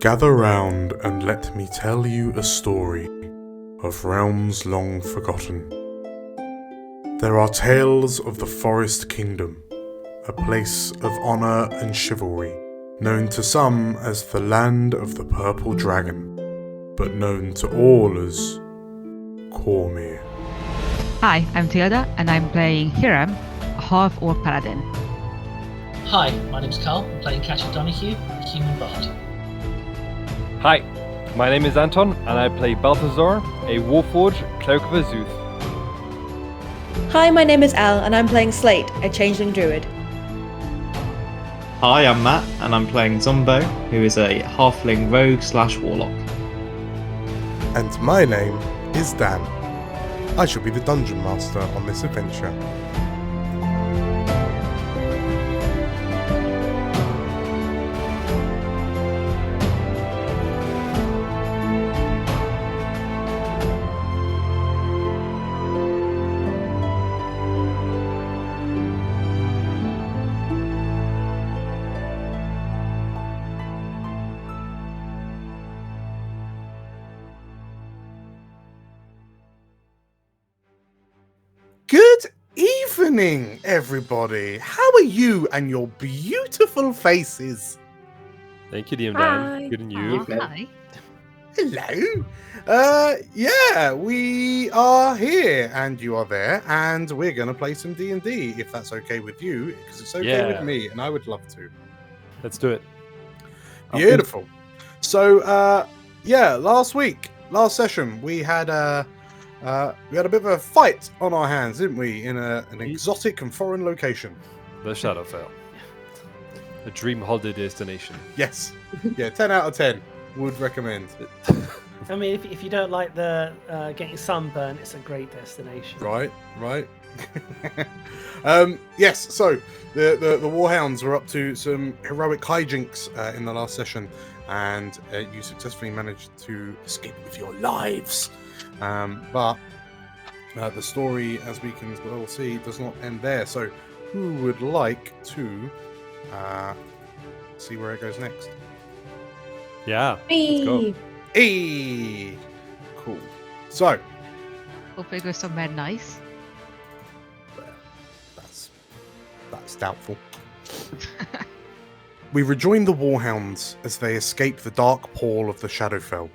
Gather round and let me tell you a story of realms long forgotten. There are tales of the Forest Kingdom, a place of honour and chivalry, known to some as the Land of the Purple Dragon, but known to all as Cormyr. Hi, I'm Tilda, and I'm playing Hiram, a half-orc paladin. Hi, my name's Carl. I'm playing Katya Donahue, a human bard. Hi, my name is Anton, and I play Balthazar, a Warforged Cloak of Azuth. Hi, my name is Al, and I'm playing Slate, a changeling druid. Hi, I'm Matt, and I'm playing Zumbo, who is a halfling rogue/warlock. And my name is Dan. I shall be the dungeon master on this adventure. Good evening, everybody. How are you and your beautiful faces? Thank you, DM Hi. Dan. Good and you. Hi. Hello. Yeah, we are here and you are there, and we're gonna play some D&D if that's okay with you, because it's okay with Yeah. me, and I would love to. Let's do it. Beautiful. So, last session, we had a bit of a fight on our hands, didn't we? In an exotic and foreign location. The Shadowfell. A dream holiday destination. Yes. Yeah. 10 out of 10 would recommend. I mean, if you don't like the getting sunburned, it's a great destination. Right. Yes. So the Warhounds were up to some heroic hijinks in the last session, and you successfully managed to escape with your lives. But the story, as we can well see, does not end there. So, who would like to see where it goes next? Yeah. Let's Me. go. Hey, cool. So, Hope it goes somewhere nice. that's doubtful. We rejoin the Warhounds as they escape the dark pall of the Shadowfell,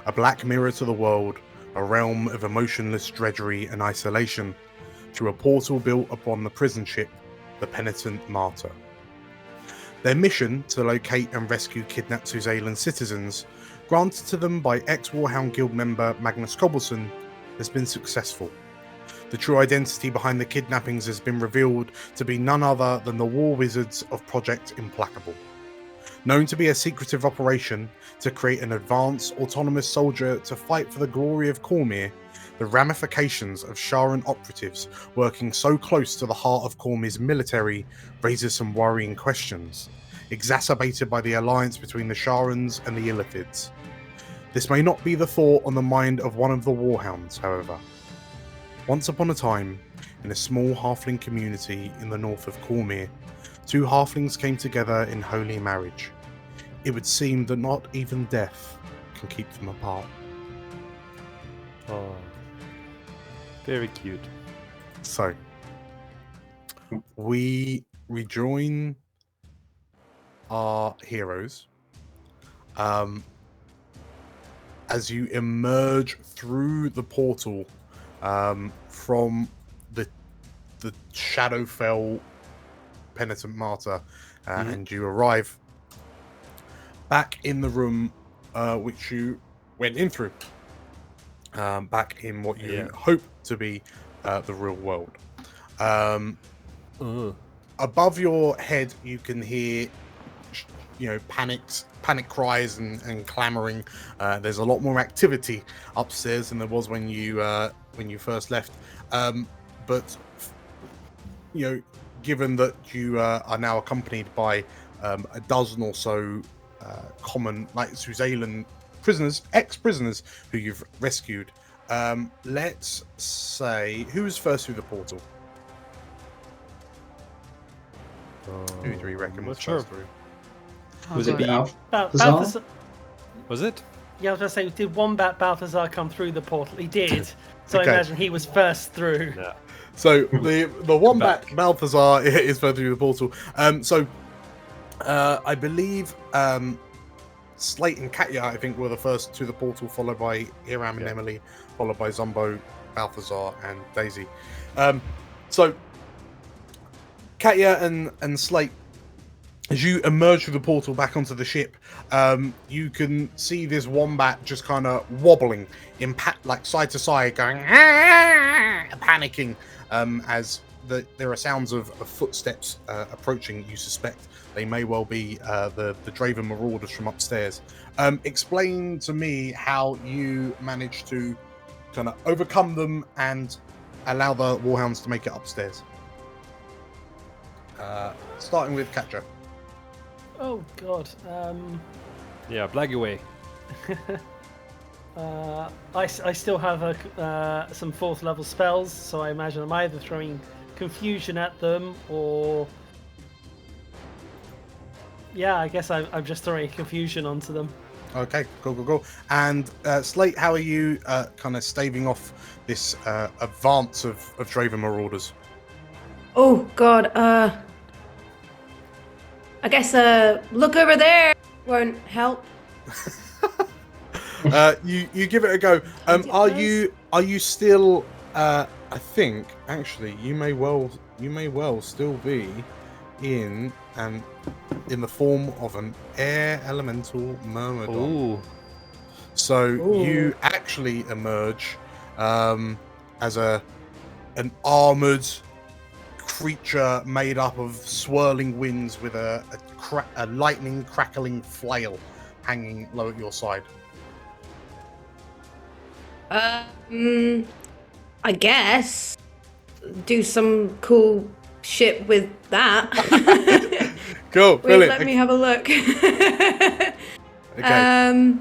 a black mirror to the world, a realm of emotionless drudgery and isolation, through a portal built upon the prison ship, the Penitent Martyr. Their mission to locate and rescue kidnapped Suzailan citizens, granted to them by ex-Warhound Guild member Magnus Cobbleson, has been successful. The true identity behind the kidnappings has been revealed to be none other than the war wizards of Project Implacable. Known to be a secretive operation to create an advanced, autonomous soldier to fight for the glory of Cormyr, the ramifications of Sharan operatives working so close to the heart of Cormyr's military raises some worrying questions, exacerbated by the alliance between the Sharans and the Illithids. This may not be the thought on the mind of one of the Warhounds, however. Once upon a time, in a small halfling community in the north of Cormyr, two halflings came together in holy marriage. It would seem that not even death can keep them apart. Oh. Very cute. So, we rejoin our heroes as you emerge through the portal from the Shadowfell Penitent Martyr, and you arrive back in the room which you went in through, back in what you hope to be the real world. Above your head, you can hear, panic cries and clamoring. There's a lot more activity upstairs than there was when you first left. But given that you are now accompanied by a dozen or so common, like Suzailan prisoners, ex-prisoners who you've rescued, let's say, who's first through the portal? Who do we reckon was sure. first through? Was it God. Balthazar? Was it? Yeah, I was going to say, did Wombat Balthazar come through the portal? He did. So Okay. I imagine he was first through. Yeah. So the Wombat Balthazar is further through the portal. I believe Slate and Katya, I think, were the first to the portal, followed by Hiram and Emily, followed by Zumbo, Balthazar, and Daisy. So Katya and Slate, as you emerge through the portal back onto the ship, you can see this wombat just kind of wobbling, like side to side, going panicking, as there are sounds of footsteps approaching. You suspect they may well be the Draven Marauders from upstairs. Explain to me how you managed to kind of overcome them and allow the Warhounds to make it upstairs. Starting with Katya. Oh, God. Yeah, blag away. I still have some 4th level spells, so I imagine I'm either throwing confusion at them or... Yeah, I guess I'm just throwing confusion onto them. Okay, cool. And Slate, how are you kind of staving off this advance of Draven Marauders? Oh God. I guess look over there won't help. You give it a go. Are you still? I think actually you may well still be in the form of an air elemental myrmidon. Ooh. So you actually emerge as an armored creature made up of swirling winds with a lightning crackling flail hanging low at your side. I guess do some cool shit with that. Cool, Wait, brilliant. let me have a look. Okay.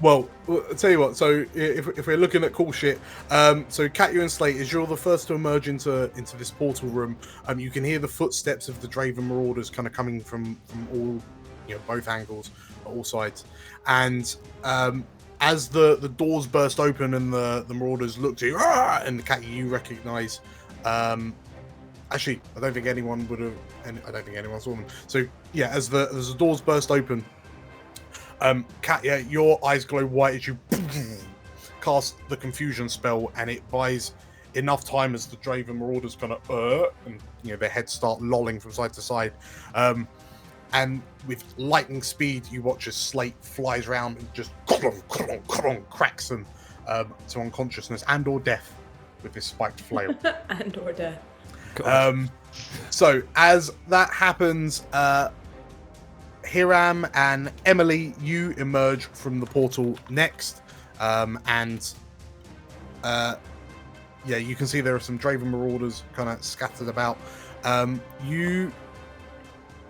Well, I'll tell you what. So if we're looking at cool shit, so Katya and Slate, as you're the first to emerge into this portal room, you can hear the footsteps of the Draven Marauders kind of coming from all, both angles, all sides, and as the doors burst open and the Marauders look to you, and Katya, you recognise. Actually, I don't think anyone would have, and I don't think anyone saw them. So yeah, as the doors burst open. Katya, your eyes glow white as you cast the confusion spell, and it buys enough time as the Draven Marauders kind of and their heads start lolling from side to side. And with lightning speed, you watch as Slate flies around and just cracks them to unconsciousness and or death with this spiked flail. And or death. So as that happens, Hiram and Emily, you emerge from the portal next, you can see there are some Draven Marauders kind of scattered about.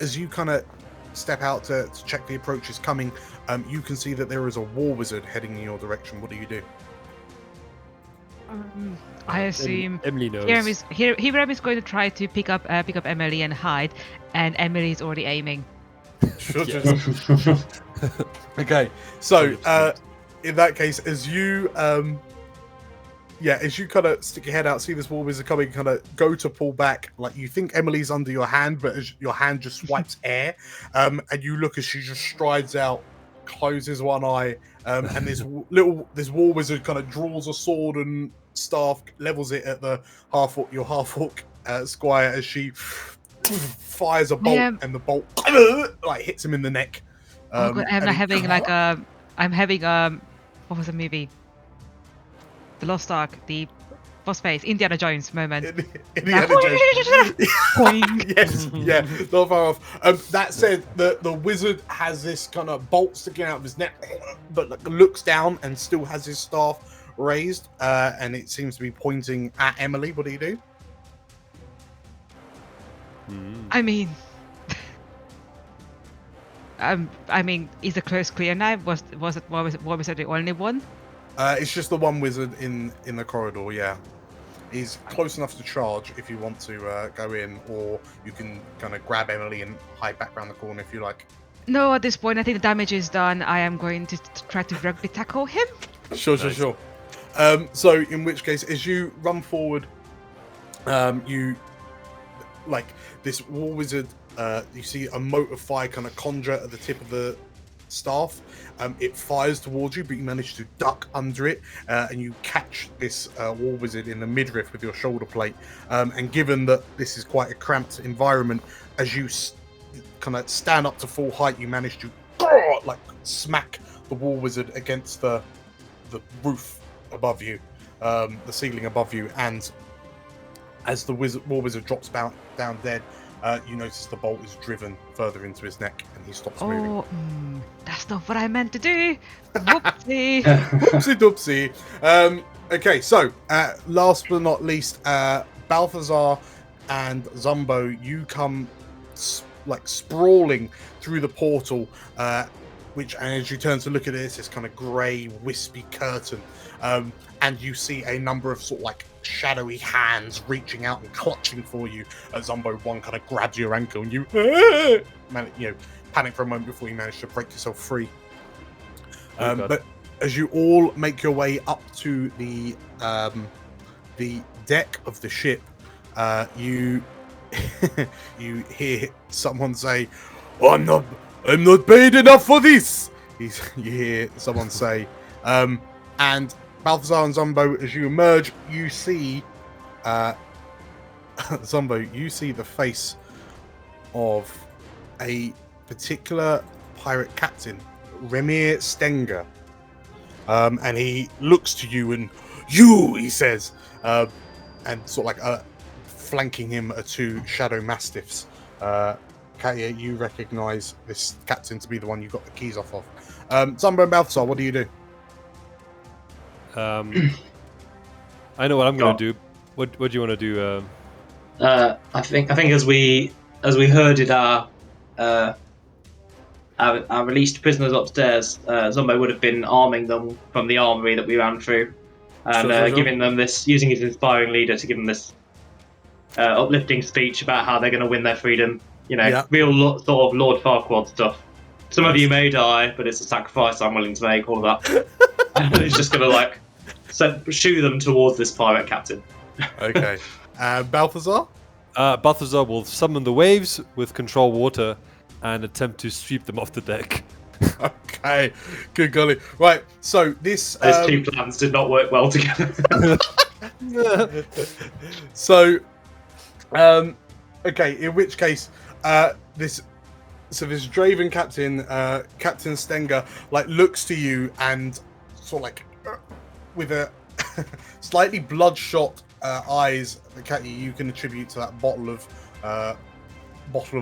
As you kind of step out to check the approach is coming, you can see that there is a war wizard heading in your direction. What do you do? I assume Emily knows. Hiram is going to try to pick up Emily and hide, and Emily is already aiming. Okay, so in that case, as you kind of stick your head out, see this war wizard coming, kind of go to pull back, like you think Emily's under your hand, but as your hand just swipes air, and you look as she just strides out, closes one eye, and this war wizard kind of draws a sword and staff, levels it at your half-orc squire as she fires a bolt, and the bolt like hits him in the neck. I'm having what was the movie? The Lost Ark, the boss face, Indiana Jones moment. Indiana Jones. Yes, yeah, not far off. That said, the wizard has this kind of bolt sticking out of his neck, but looks down and still has his staff raised, and it seems to be pointing at Emily. What do you do? I mean, is the close clear now? Was it the only one? It's just the one wizard in the corridor. Yeah, he's close enough to charge if you want to go in, or you can kind of grab Emily and hide back around the corner if you like. No, at this point, I think the damage is done. I am going to try to rugby tackle him. Sure. So in which case, as you run forward, you like this war wizard. You see a mote of fire kind of conjure at the tip of the staff. It fires towards you, but you manage to duck under it, and you catch this war wizard in the midriff with your shoulder plate. And given that this is quite a cramped environment, as you kind of stand up to full height, you manage to like smack the war wizard against the roof above you, the ceiling above you, and as the war wizard drops down dead, you notice the bolt is driven further into his neck, and he stops moving. That's not what I meant to do. Whoopsie. Whoopsie doopsie. Okay, so last but not least, Balthazar and Zumbo, you come like sprawling through the portal, which, and as you turn to look at this kind of grey, wispy curtain, and you see a number of sort of like shadowy hands reaching out and clutching for you. Zumbo, one kind of grabs your ankle, and you panic for a moment before you manage to break yourself free. But as you all make your way up to the deck of the ship, you hear someone say, I'm not paid enough for this. You hear someone say, and Balthazar and Zumbo, as you emerge, you see Zumbo, you see the face of a particular pirate captain, Cormyr Stenger, and he looks to you, and he says, and sort of like flanking him are two shadow mastiffs. Katya, you recognise this captain to be the one you got the keys off of. Zumbo and Balthazar, what do you do? I know what I'm going to do. What do you want to do? I think as we herded our released prisoners upstairs, Zumbo would have been arming them from the armory that we ran through, and giving them this, using his inspiring leader to give them this uplifting speech about how they're going to win their freedom. Real sort of Lord Farquaad stuff. Some of you may die, but it's a sacrifice I'm willing to make. All of that, and he's just going to shoo them towards this pirate captain. Okay, Balthazar. Balthazar will summon the waves with control water and attempt to sweep them off the deck. Okay, good golly. Right, so this... Those two plans did not work well together. So, okay, in which case, this Draven captain, Captain Stenger, like looks to you and sort of like with a slightly bloodshot eyes, Katya, you can attribute to that bottle of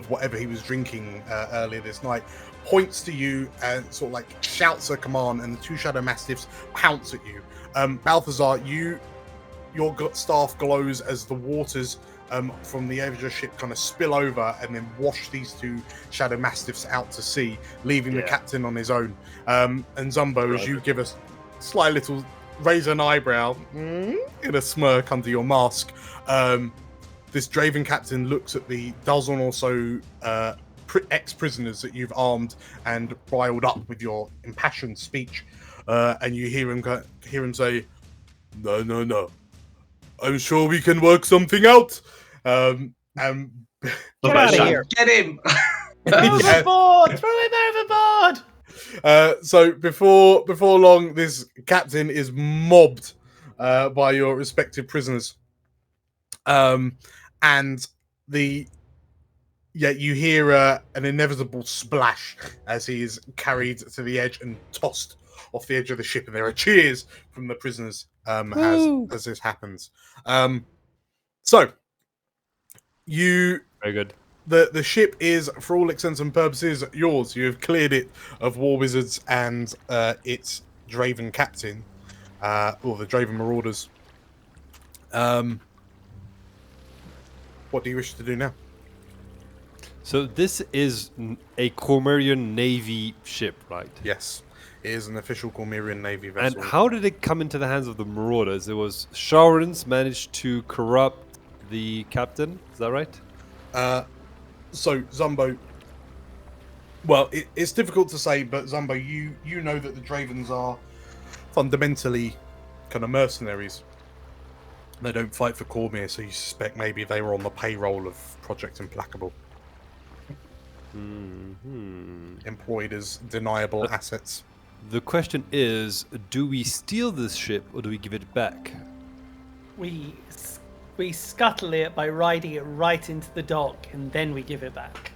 whatever he was drinking earlier this night, points to you and sort of like shouts a command, and the two shadow mastiffs pounce at you. Balthazar, your staff glows as the waters from the edge of the ship kind of spill over and then wash these two shadow mastiffs out to sea, leaving the captain on his own. And Zumbo, as you give us slight little raise an eyebrow in a smirk under your mask, this Draven captain looks at the dozen or so ex-prisoners that you've armed and riled up with your impassioned speech, and you hear him say, "No. I'm sure we can work something out." Get out of here! Get him! Overboard! Throw him overboard! So before long, this captain is mobbed by your respective prisoners, and you hear an inevitable splash as he is carried to the edge and tossed off the edge of the ship, and there are cheers from the prisoners as this happens. So you Very good. The ship is, for all intents and purposes, yours. You have cleared it of war wizards and its Draven captain, or the Draven marauders. What do you wish to do now? So this is a Cormyrian Navy ship, right? Yes, it is an official Cormyrian Navy vessel. And how did it come into the hands of the marauders? It was Shaurans managed to corrupt the captain. Is that right? So Zumbo, Well, it's difficult to say, but Zumbo, you know that the Dravens are fundamentally kind of mercenaries. They don't fight for Cormyr, so you suspect maybe they were on the payroll of Project Implacable. Employed as deniable assets. The question is, do we steal this ship or do we give it back? We scuttle it by riding it right into the dock, and then we give it back.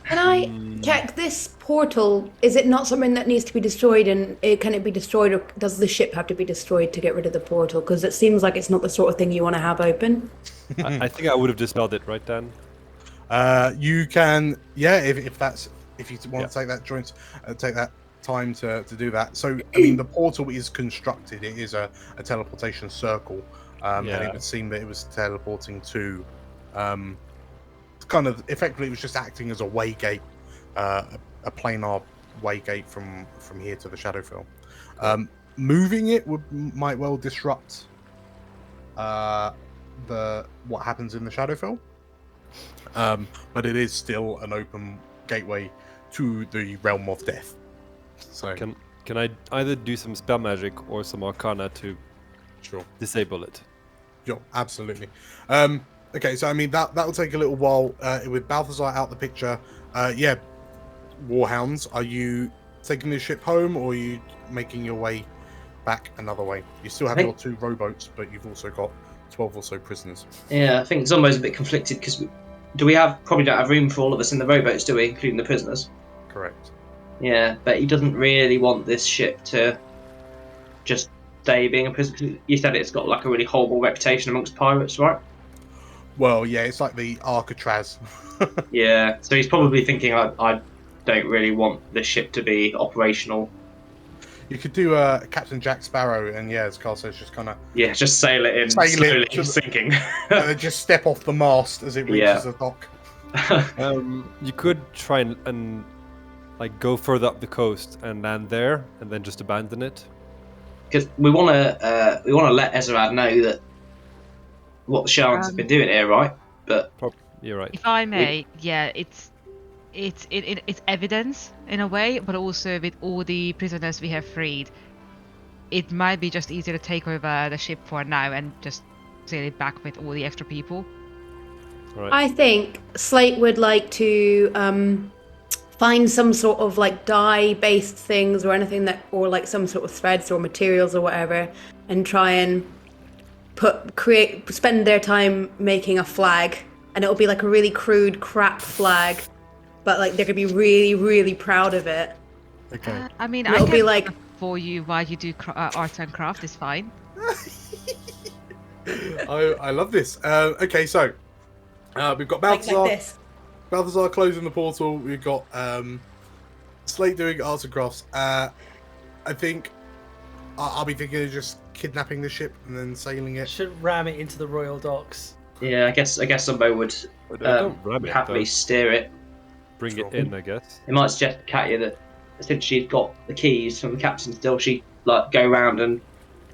Can I check this portal? Is it not something that needs to be destroyed, and can it be destroyed, or does the ship have to be destroyed to get rid of the portal? Because it seems like it's not the sort of thing you want to have open. I think I would have dispelled it, right, Dan? You can, yeah, if you want to take that time to do that. So, I mean, the portal is constructed. It is a teleportation circle, and it would seem that it was teleporting to, kind of effectively, it was just acting as a way gate, a planar way gate from here to the Shadowfell. Moving it might well disrupt what happens in the Shadowfell. But it is still an open gateway to the realm of death. So can I either do some spell magic or some arcana to disable it? Sure, absolutely. Okay, so I mean that will take a little while with Balthazar out the picture. Warhounds, are you taking the ship home, or are you making your way back another way? You still have your 2 rowboats, but you've also got 12 or so prisoners. Yeah, I think Zumbo's a bit conflicted because probably don't have room for all of us in the rowboats, do we, including the prisoners? Correct. Yeah, but he doesn't really want this ship to just stay being a prison. You said it's got like a really horrible reputation amongst pirates, right? Well, yeah, it's like the Alcatraz. Yeah, so he's probably thinking, I don't really want this ship to be operational. You could do Captain Jack Sparrow, and as Carl says, just kind of just sail it in, slowly sinking. Just step off the mast as it reaches the dock. You could try and like go further up the coast and land there, and then just abandon it. Because we want to let Ezerad know that what the Sharans have been doing here, right? But you're right. If I may, it's evidence in a way, but also with all the prisoners we have freed, it might be just easier to take over the ship for now and just sail it back with all the extra people. Right. I think Slate would like to find some sort of like dye-based things or anything or like some sort of threads or materials or whatever, and try and spend their time making a flag, and it'll be like a really crude crap flag, but like they're gonna be really, really proud of it. Okay. I mean, it'll be like for you while you do arts and craft is fine. I love this. Okay, so we've got Balthazar. like this. Balthazar closing the portal. We've got Slate doing arts and crafts. I think I'll be thinking of just kidnapping the ship and then sailing it. Should ram it into the royal docks. yeah, I guess Zumbo would happily steer it. Bring it in, I guess. It might suggest to Katya that since she's got the keys from the captain still, she like go around and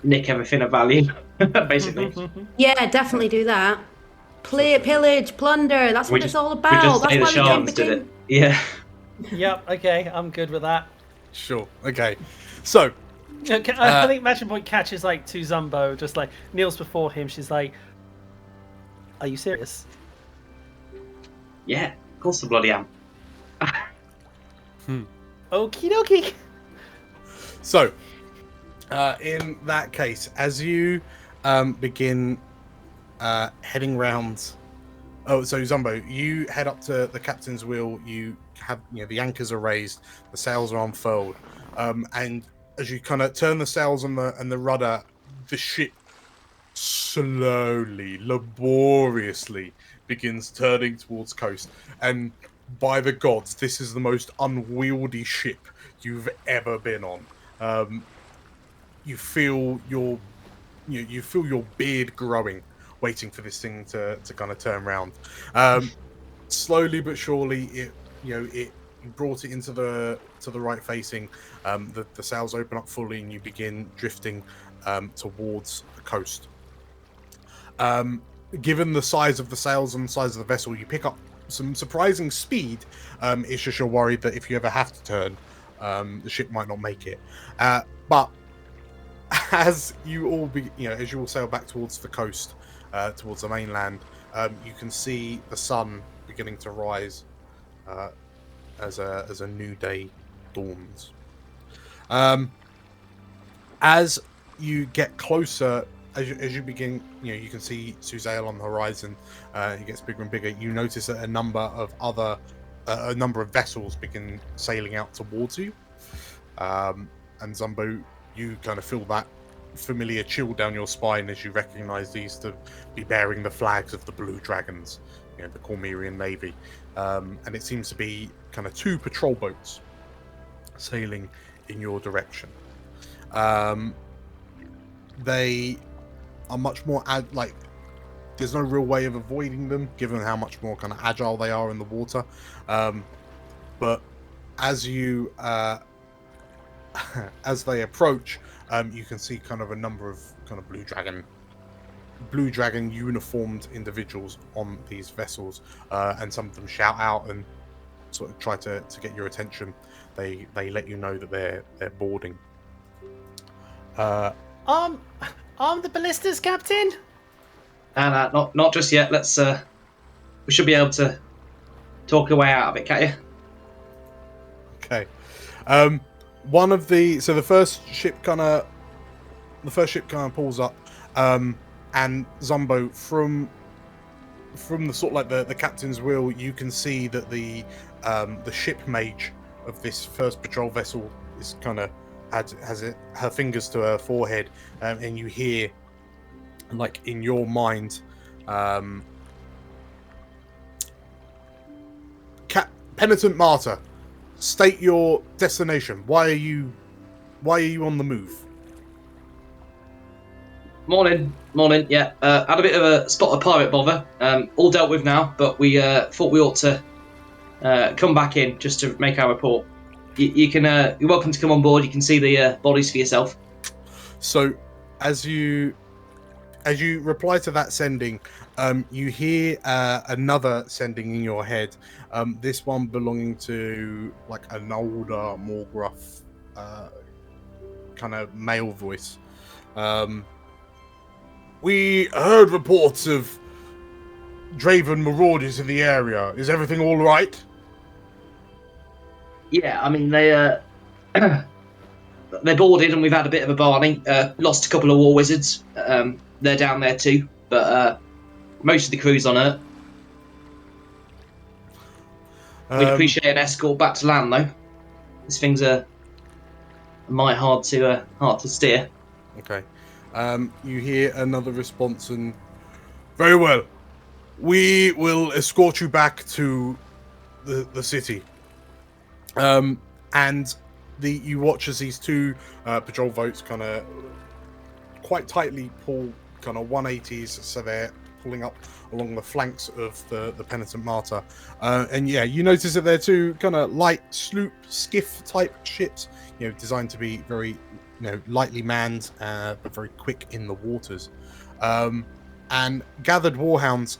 nick everything of value, basically. Yeah, definitely do that. Pillage, plunder. That's what it's all about. We just That's say the why Sharans did it. Yeah. Yep. Okay, I'm good with that. Sure. Okay. So I think Matching Point catches like to Zumbo, just like kneels before him. She's like, "Are you serious?" Yeah, of course I bloody am. Okie dokie. So, in that case, as you begin heading round, so Zumbo, you head up to the captain's wheel. You have, the anchors are raised, the sails are unfurled, and as you kind of turn the sails and the rudder, the ship slowly, laboriously begins turning towards coast. And by the gods, this is the most unwieldy ship you've ever been on. You feel your beard growing, waiting for this thing to kind of turn around. Slowly but surely, it brought it into the right facing. The sails open up fully, and you begin drifting towards the coast. Given the size of the sails and the size of the vessel, you pick up some surprising speed. It's just you're worried that if you ever have to turn, the ship might not make it. But as you all as you all sail back towards the coast, towards the mainland, you can see the sun beginning to rise as a new day dawns. As you get closer, as you begin, you can see Suzail on the horizon. It gets bigger and bigger. You notice that a number of vessels begin sailing out towards you. And Zumbo, you kind of feel that familiar chill down your spine as you recognize these to be bearing the flags of the Blue Dragons, the Cormyrian Navy. And it seems to be kind of 2 patrol boats sailing in your direction. They are much more there's no real way of avoiding them given how much more kind of agile they are in the water. But as you as they approach, you can see kind of a number of kind of blue dragon uniformed individuals on these vessels, and some of them shout out and sort of try to get your attention. They let you know that they're boarding. Arm the ballistas, Captain. And not just yet. Let's. We should be able to talk our way out of it, Katya. Okay. The first ship kind of pulls up, and Zumbo from the sort of like the captain's wheel, you can see that the ship mage of this first patrol vessel is kind of has her fingers to her forehead, and you hear, like in your mind, Penitent Martyr, state your destination. Why are you on the move? Morning. Yeah, had a bit of a spot of pirate bother. All dealt with now, but we thought we ought to come back in just to make our report. You can. You're welcome to come on board. You can see the bodies for yourself. So, as you reply to that sending, you hear another sending in your head. This one belonging to like an older, more gruff, kind of male voice. We heard reports of Draven marauders in the area. Is everything all right? Yeah, I mean they boarded and we've had a bit of a barney. Lost a couple of war wizards. They're down there too, but most of the crew's on Earth. We'd appreciate an escort back to land, though. These things are might hard to steer. Okay. You hear another response, and very well. We will escort you back to the city. And you watch as these 2 patrol boats kind of quite tightly pull kind of 180s, so they're pulling up along the flanks of the Penitent Martyr. And yeah, you notice that they're 2 kind of light sloop skiff type ships, designed to be very lightly manned, but very quick in the waters. And gathered warhounds,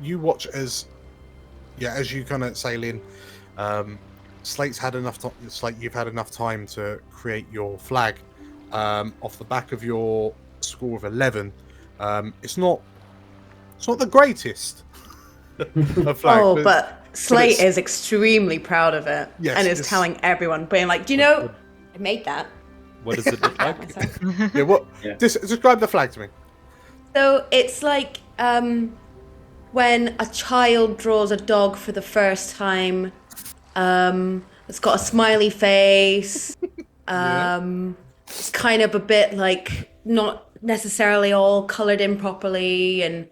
you watch as you kind of sail in. Slate's had enough time. Slate, you've had enough time to create your flag. Off the back of your score of 11, it's not the greatest of flag. But Slate is extremely proud of it, and is telling everyone, being like, "Do you know, I made that." What does it look like? Yeah, what? Yeah. Describe the flag to me. So it's like when a child draws a dog for the first time. It's got a smiley face. It's kind of a bit like not necessarily all colored in properly, and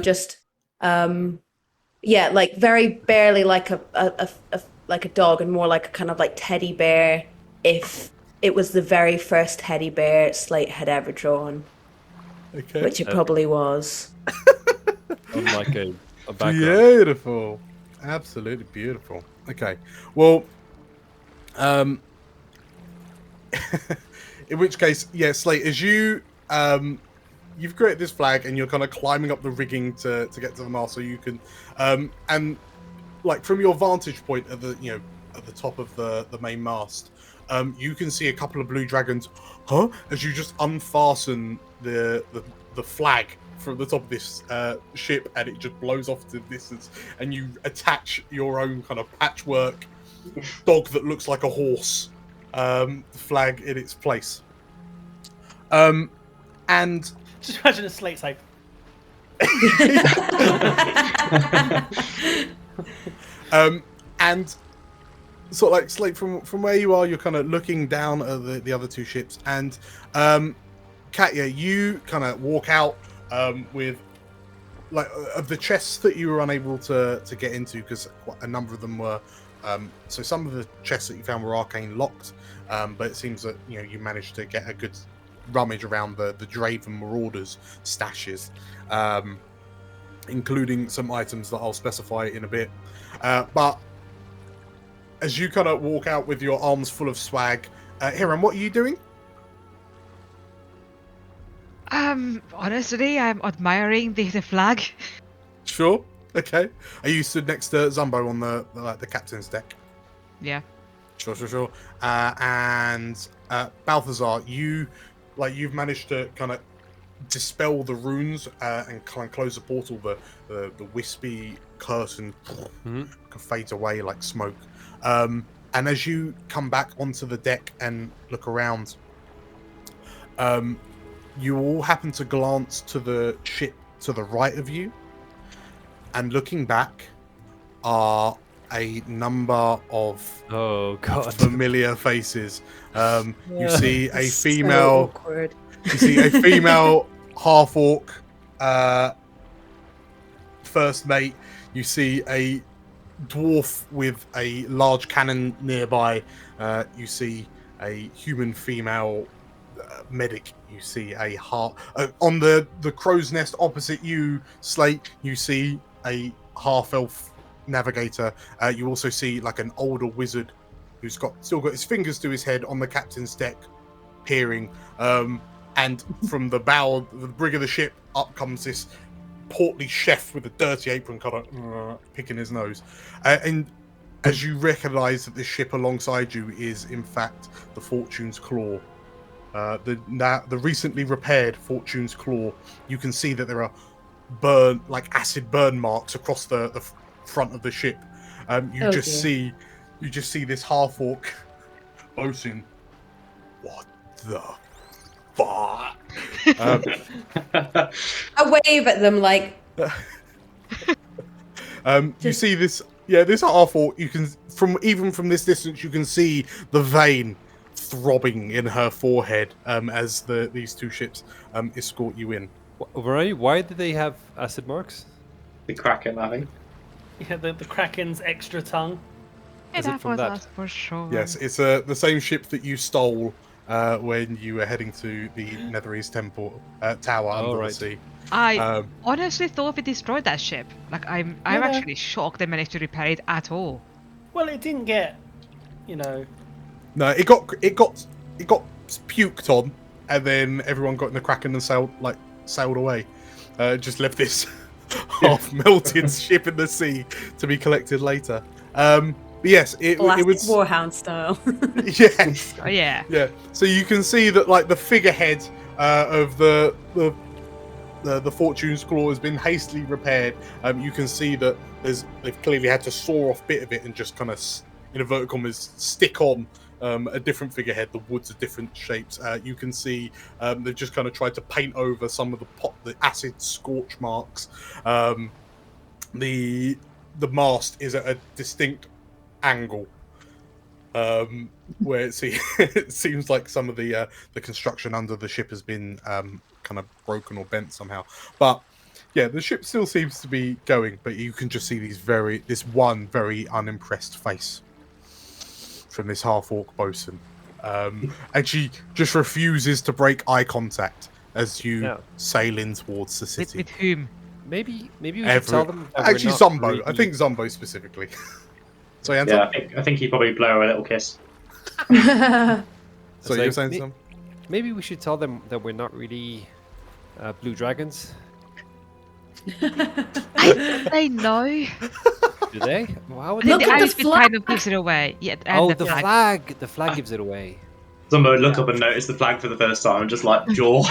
just like very barely like a dog, and more like a kind of like teddy bear, if it was the very first teddy bear Slate had ever drawn. Okay. Which it probably was. Unlike a background. Beautiful. Absolutely beautiful. Okay. Well, in which case, Slate, as you you've created this flag, and you're kind of climbing up the rigging to get to the mast, so you can, and like from your vantage point at the at the top of the main mast, you can see a couple of blue dragons, as you just unfasten the flag from the top of this ship, and it just blows off to the distance, and you attach your own kind of patchwork dog that looks like a horse flag in its place. And Just imagine a Slate like. And sort of like Slate, from where you are, you're kind of looking down at the other two ships, and Katya, you kind of walk out with like of the chests that you were unable to get into, because a number of them were so some of the chests that you found were arcane locked, but it seems that you managed to get a good rummage around the Draven Marauders stashes, including some items that I'll specify in a bit, but as you kind of walk out with your arms full of swag, Hiram, what are you doing? Honestly, I'm admiring the flag. Sure. Okay. Are you stood next to Zumbo on the captain's deck? Yeah. Sure. And Balthazar, you've managed to kind of dispel the runes and kind of close the portal. The wispy curtain fades away like smoke. And as you come back onto the deck and look around, you all happen to glance to the ship to the right of you, and looking back are a number of familiar faces. You see a female. So awkward. You see a female half-orc first mate. You see a dwarf with a large cannon nearby. You see a human female medic. You see a heart on the crow's nest opposite you, Slate. You see a half-elf navigator. You also see like an older wizard who's still got his fingers to his head on the captain's deck, peering. And from the bow, the brig of the ship, up comes this portly chef with a dirty apron, kind of picking his nose. And as you recognise that the ship alongside you is, in fact, the Fortune's Claw. The recently repaired Fortune's Claw. You can see that there are acid burn marks across the front of the ship. You just see this half-orc boatswain. What the fuck? I wave at them like. You see this half-orc. You can even from this distance, you can see the vein throbbing in her forehead as these two ships escort you in. Why did they have acid marks? The Kraken, I think. Yeah, the Kraken's extra tongue. Yeah, Is it that from was that? us for sure. Yes, it's the same ship that you stole when you were heading to the Netherese Temple tower under the sea. I honestly thought we destroyed that ship. Like I'm actually shocked they managed to repair it at all. Well, it didn't get, No, it got puked on, and then everyone got in the Kraken and sailed away. Just left this half melted ship in the sea to be collected later. But yes, it was Warhound style. Yes. Oh yeah. Yeah. So you can see that like the figurehead of the Fortune's Claw has been hastily repaired. You can see that they've clearly had to saw off a bit of it and just kind of in inverted commas stick on a different figurehead. The woods are different shapes. You can see they've just kind of tried to paint over some of the acid scorch marks. The mast is at a distinct angle, where it seems like some of the construction under the ship has been kind of broken or bent somehow. But yeah, the ship still seems to be going, but you can just see this one very unimpressed face from this half-orc bosun. And she just refuses to break eye contact as you sail in towards the city. With whom? Maybe we should tell them. That Actually, we're not Zumbo. really- I think Zumbo specifically. So Yeah, I think he'd probably blow her a little kiss. So you're saying something? Maybe we should tell them that we're not really blue dragons. They know. Do they? Well, how would Look The at the Irish bit flag. kind of gives it away. Yeah, and Oh, the the flag. flag! The flag gives it away. Zumbo would look up and notice the flag for the first time and just like, jaw.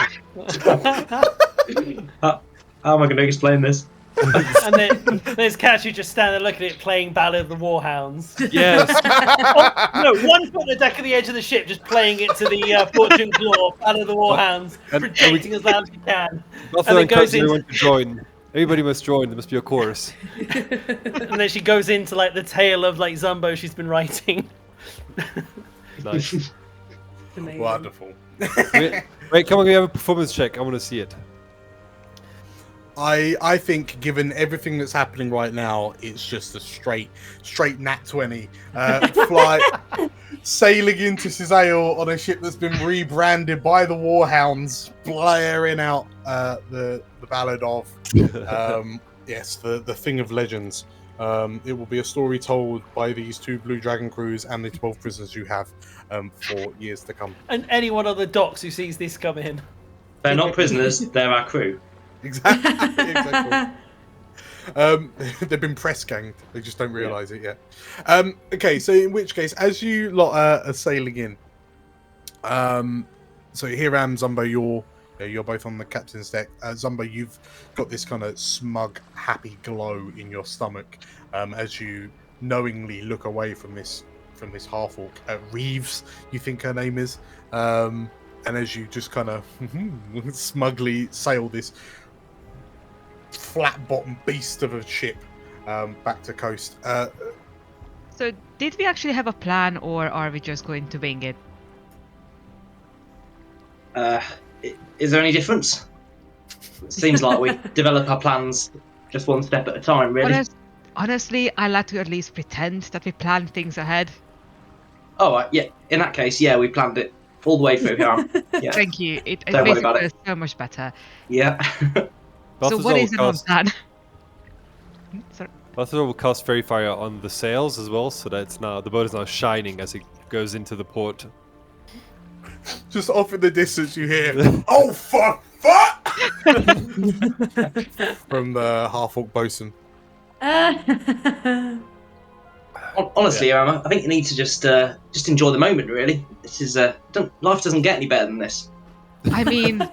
How am I going to explain this? And then there's Katya just standing looking at it playing Ballad of the Warhounds. Yes. No, one foot on the deck of the edge of the ship, just playing it to the Fortune Claw, Ballad of the Warhounds, And- projecting as loud as you can. Nothing then encourages goes into- everyone to join. Everybody must join. There must be a chorus. And then she goes into like the tale of like Zumbo she's been writing. Nice. Amazing. Wonderful. Wait, come on, we have a performance check. I want to see it. I think, given everything that's happening right now, it's just a straight nat 20. Fly sailing into Suzail on a ship that's been rebranded by the Warhounds, blaring out the ballad of yes, the thing of legends. It will be a story told by these 2 blue dragon crews and the 12 prisoners you have for years to come. And anyone on the docks who sees this come in. They're not prisoners, they're our crew. Exactly. They've been press ganged. They just don't realise it yet. Okay, so in which case, as you lot are sailing in, so Hiram, Zumbo, you're both on the captain's deck. Zumbo, you've got this kind of smug, happy glow in your stomach as you knowingly look away from this half-orc. Reeves, you think her name is, and as you just kind of smugly sail this flat-bottom beast of a ship back to coast. So, did we actually have a plan, or are we just going to wing it? Is there any difference? It seems like we develop our plans just one step at a time, really. Honestly, I like to at least pretend that we plan things ahead. Oh, yeah. In that case, yeah, we planned it all the way through here. Yeah. Thank you. It Don't worry makes about it it. feel so much better. Yeah. So what is it on plan? Sorry. Balthazar will cast Fairy Fire on the sails as well, so that it's now the boat is now shining as it goes into the port. Just off in the distance, you hear, "Oh fuck!" from the half-orc bosun. Honestly, I think you need to just enjoy the moment. Really, this is life doesn't get any better than this. I mean,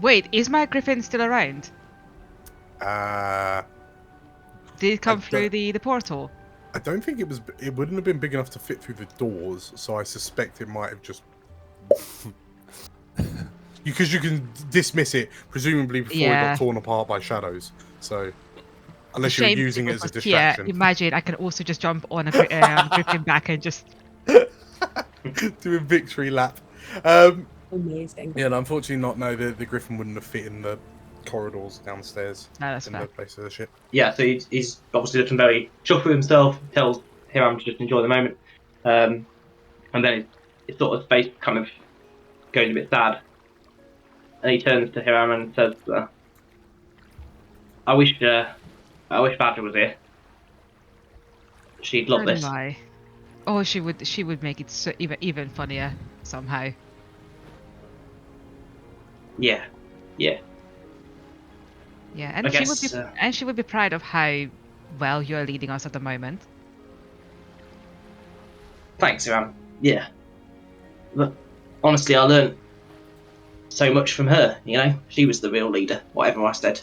wait, is my griffin still around? Did it come through the portal? I don't think it was. It wouldn't have been big enough to fit through the doors, so I suspect it might have just. Because you can dismiss it, presumably before it got torn apart by shadows. So, unless you're Shame using it as a because distraction. Yeah, imagine I can also just jump on a griffin back and just. Do a victory lap. Amazing. Yeah, and unfortunately not. No, the griffin wouldn't have fit in the corridors downstairs No, that's in fair. the place of the ship. Yeah, so he's obviously looking very chuffed with himself. Tells Hiram to just enjoy the moment, and then his sort of face kind of goes a bit sad, and he turns to Hiram and says, "I wish Badger was here. She'd love So do this." I. Oh, she would make it so even funnier somehow. Yeah. Yeah, and I she would be proud of how well you're leading us at the moment. Thanks, Hiram. Yeah. But honestly, I learned so much from her, you know? She was the real leader, whatever I said.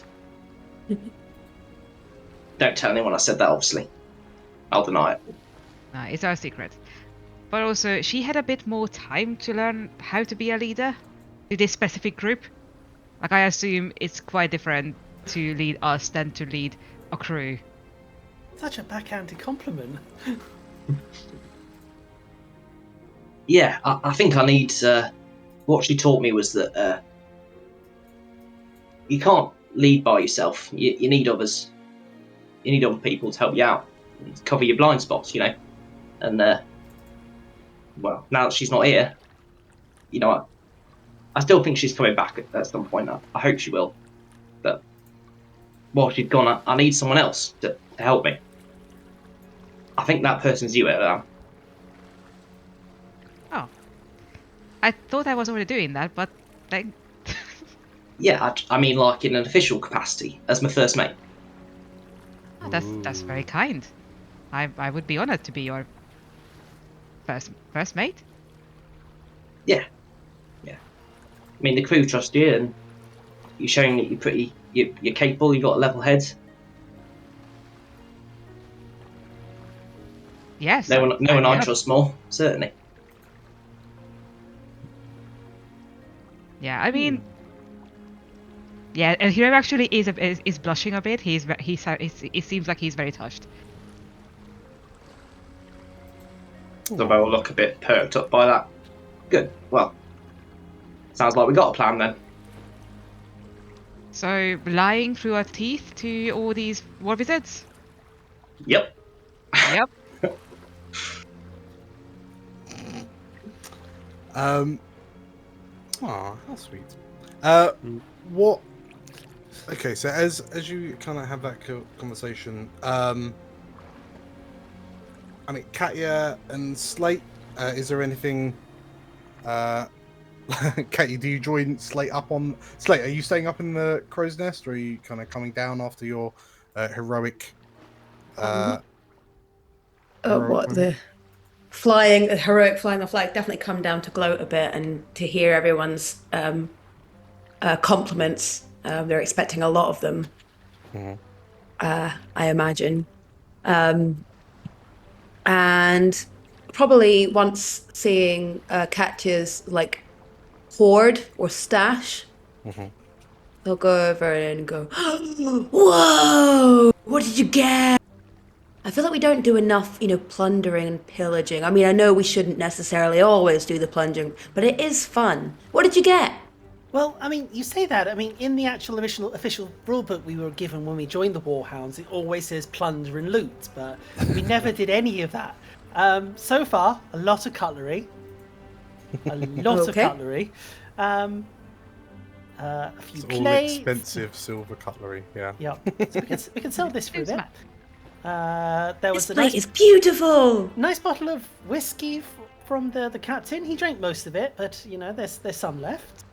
Don't tell anyone I said that, obviously. I'll deny it. No, it's our secret. But also, she had a bit more time to learn how to be a leader to this specific group. Like, I assume it's quite different to lead us than to lead a crew. Such a backhanded compliment. Yeah, I think I need... what she taught me was that you can't lead by yourself. You need others. You need other people to help you out. Cover your blind spots, you know? And, well, now that she's not here, you know, I still think she's coming back at some point. I hope she will. But while she's gone, I need someone else to help me. I think that person's you, Hiram. Oh. I thought I was already doing that, but Yeah, I mean, like in an official capacity as my first mate. Oh, that's very kind. I would be honored to be your first mate. Yeah. I mean, the crew trust you, and you're showing that you're capable. You've got a level head. Yes. No one I am. trust more, certainly. Yeah, I mean, yeah, and Hiram actually is blushing a bit. It seems like he's very touched. Zumbo will look a bit perked up by that. Good. Well, sounds like we got a plan then. So, lying through our teeth to all these war wizards? Yep. Yep. Aw, how sweet. What? Okay, so as you kind of have that conversation, I mean, Katya and Slate, is there anything? Katya, do you join Slate up on Slate? Are you staying up in the crow's nest, or are you kind of coming down after your heroic? What moment? the heroic flying the flag? Definitely come down to gloat a bit and to hear everyone's compliments. They're expecting a lot of them. I imagine, and probably once seeing Katya's like hoard or stash, they'll go over and go, "Whoa! What did you get?" I feel like we don't do enough, plundering and pillaging. I mean, I know we shouldn't necessarily always do the plundering, but it is fun. What did you get? Well, I mean, you say that. I mean, in the actual official rulebook we were given when we joined the Warhounds, it always says plunder and loot, but we never did any of that. So far, a lot of cutlery. A lot of cutlery. A few It's all plates. expensive silver cutlery. Yeah. Yeah. So we can sell this for a bit. There was This a plate is beautiful. nice bottle of whiskey from the captain. He drank most of it, but there's some left.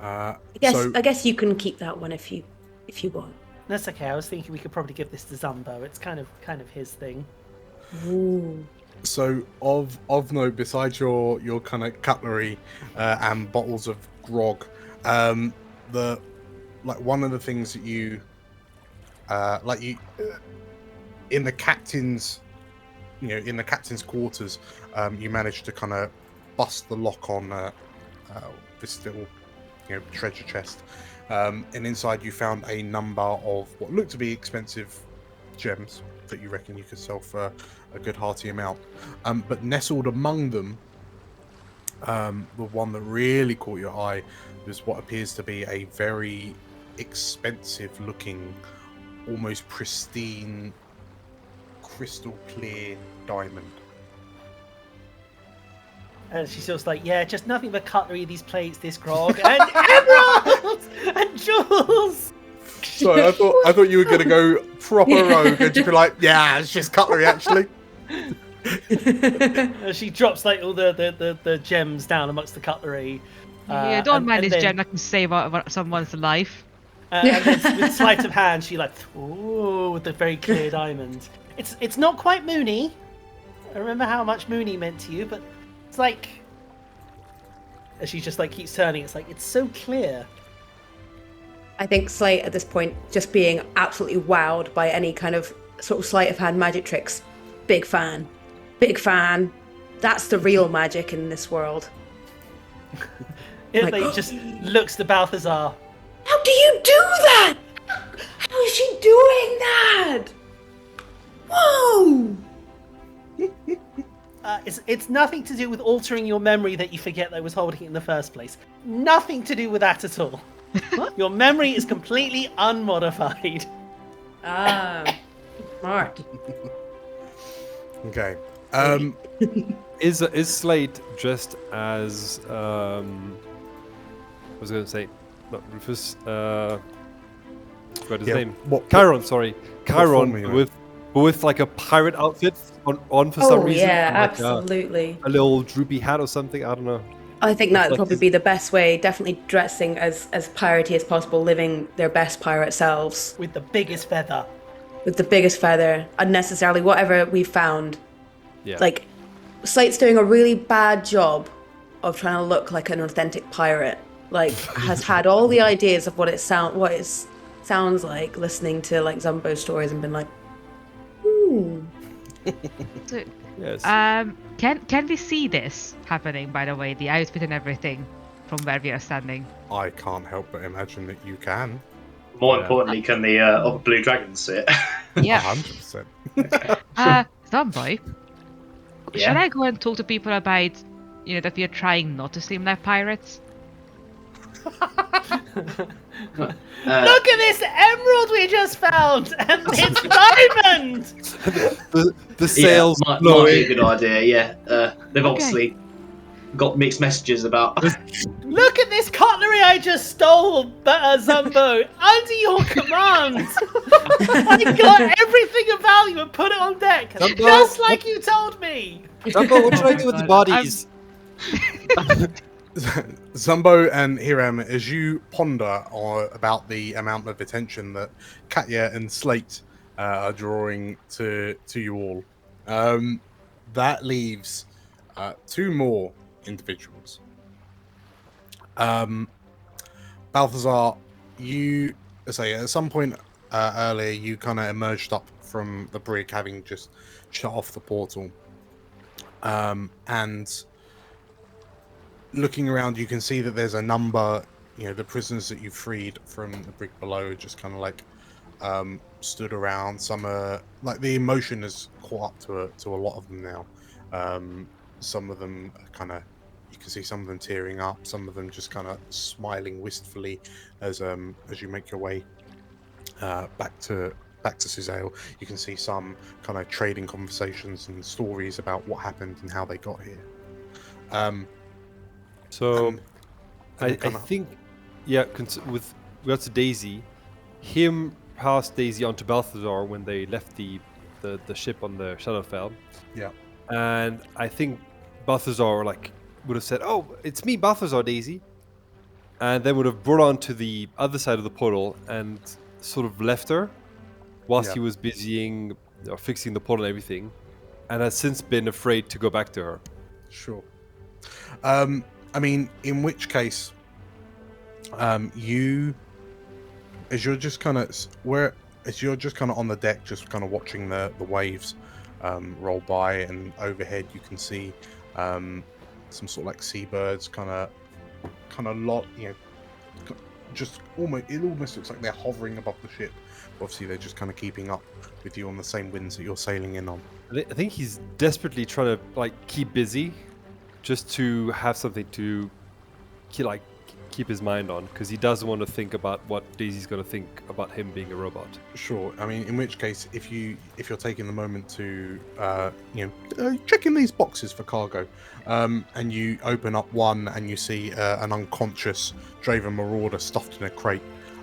I I guess you can keep that one if you want. That's okay. I was thinking we could probably give this to Zumbo. It's kind of his thing. Ooh. So of note, besides your kind of cutlery and bottles of grog, one of the things that you in the captain's quarters, you managed to kind of bust the lock on this little treasure chest, and inside you found a number of what looked to be expensive gems that you reckon you could sell for a good hearty amount, but nestled among them, the one that really caught your eye was what appears to be a very expensive looking, almost pristine, crystal clear diamond. And she's just like, yeah, just nothing but cutlery, these plates, this grog, and emeralds and jewels. So I thought you were gonna go proper rogue and just be like, yeah, it's just cutlery actually. She drops like all the gems down amongst the cutlery. Yeah, don't and- mind and this then- gem that can save someone's life. and then with sleight of hand, she ooh, with the very clear diamond. It's not quite Moony. I remember how much Moony meant to you, but it's like, as she just keeps turning, it's like it's so clear. I think Slate at this point, just being absolutely wowed by any kind of sort of sleight of hand magic tricks. Big fan. Big fan. That's the real magic in this world. It just looks to Balthazar. How do you do that? How is she doing that? Whoa! It's nothing to do with altering your memory that you forget that was holding it in the first place. Nothing to do with that at all. Your memory is completely unmodified. Ah, smart. Okay. Is Slate just as I was going to say, not Rufus. Forgot his name. Chiron, sorry, Chiron with like a pirate outfit on for some reason. Yeah, like absolutely. a little droopy hat or something. I don't know. I think that would probably be the best way. Definitely dressing as piratey as possible, living their best pirate selves. With the biggest feather. With the biggest feather. Unnecessarily, whatever we found. Yeah. Like, Slate's doing a really bad job of trying to look like an authentic pirate. Like, has had all the ideas of what it sounds like listening to like Zumbo stories and been like, So, Yes. can we see this happening? By the way, the outfit and everything from where we are standing. I can't help but imagine that you can. More importantly, can the other blue dragons see it? Yeah. 100%. Zumbo, should I go and talk to people about, that we are trying not to seem like pirates? Look at this emerald we just found, and it's diamond. the sails might blowing. be a good idea. Yeah, they've obviously got mixed messages about. Look at this cutlery I just stole, Zumbo, under your command. I got everything of value and put it on deck, Zumbo, just like you told me. Zumbo, what should I do with the bodies? Zumbo and Hiram, as you ponder about the amount of attention that Katya and Slate are drawing to you all, that leaves 2 more individuals. Balthazar, you say at some point earlier, you kind of emerged up from the brig, having just shut off the portal, and looking around, you can see that there's a number, the prisoners that you freed from the brig below are just kind of like stood around. Some are like, the emotion has caught up to a lot of them now. Some of them are kind of, you can see some of them tearing up, some of them just kind of smiling wistfully as you make your way back to Suzail. You can see some kind of trading conversations and stories about what happened and how they got here. I think, with regards to Daisy, him passed Daisy onto Balthazar when they left the ship on the Shadowfell. Yeah. And I think Balthazar would have said, "Oh, it's me, Balthazar, Daisy," and then would have brought on to the other side of the portal and sort of left her whilst he was busying or fixing the portal and everything, and has since been afraid to go back to her. Sure. I mean, in which case, as you're just kind of on the deck, just kind of watching the waves roll by, and overhead you can see some sort of like seabirds, kind of just it almost looks like they're hovering above the ship. Obviously, they're just kind of keeping up with you on the same winds that you're sailing in on. I think he's desperately trying to keep busy, just to have something to keep his mind on, because he doesn't want to think about what Daisy's going to think about him being a robot. Sure. I mean, in which case, if you're taking the moment to check in these boxes for cargo, and you open up one and you see an unconscious Draven Marauder stuffed in a crate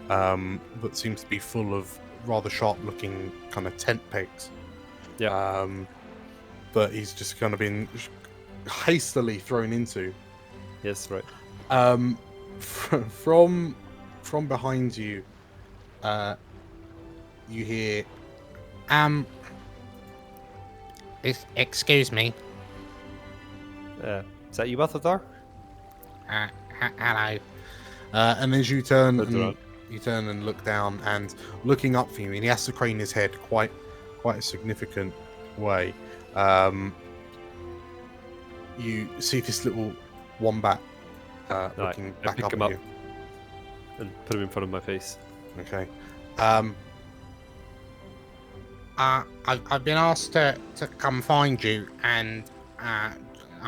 that seems to be full of rather sharp-looking kind of tent pegs. Yeah. But he's just kind of been hastily thrown into. Yes, right. From behind you, you hear, excuse me. Is that you, Balthazar? Hello. and as you turn and look down, and looking up for you, and he has to crane his head quite a significant way. You see this little wombat looking back pick up him at up you. and put him in front of my face. Okay. I've been asked to come find you, and I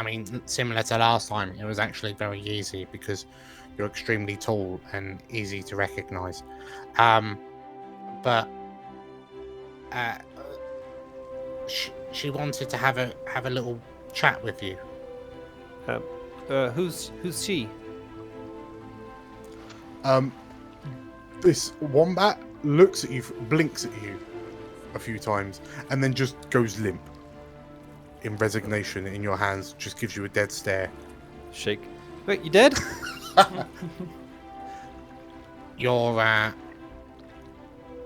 mean, similar to last time, it was actually very easy because you're extremely tall and easy to recognize. But she wanted to have a little chat with you. Who's she? This wombat looks at you, blinks at you a few times, and then just goes limp in resignation in your hands, just gives you a dead stare. Shake. Wait, you dead? You're,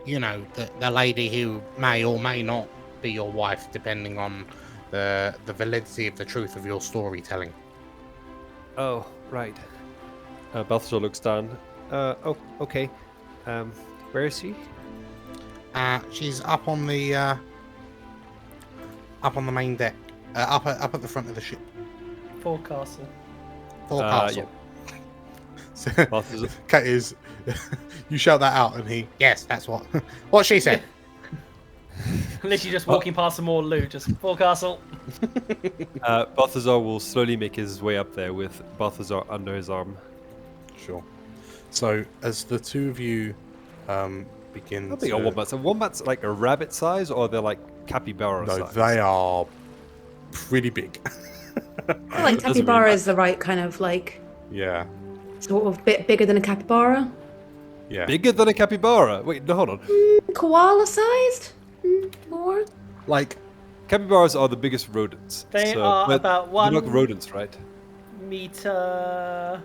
you know, the lady who may or may not be your wife, depending on the validity of the truth of your storytelling. Oh, right. Balthazar looks down. Oh, okay. Where is she? She's up on the main deck, up at the front of the ship. Forecastle. Forecastle. Yeah. So, Balthazar. Cat is. You shout that out, and he. Yes, that's what she said. Literally just walking past some more loot, just forecastle. Balthazar will slowly make his way up there with Balthazar under his arm. Sure. So as the two of you begin How big are wombats? Are wombats like a rabbit size, or they're like capybara No, size? they are pretty big. I feel like capybara is the right kind of like Yeah. sort of bit bigger than a capybara. Yeah. Bigger than a capybara? Wait, no, hold on. Koala sized? More? Like Capybaras are the biggest rodents. They so, are but about they're 1 not rodents, right? meter.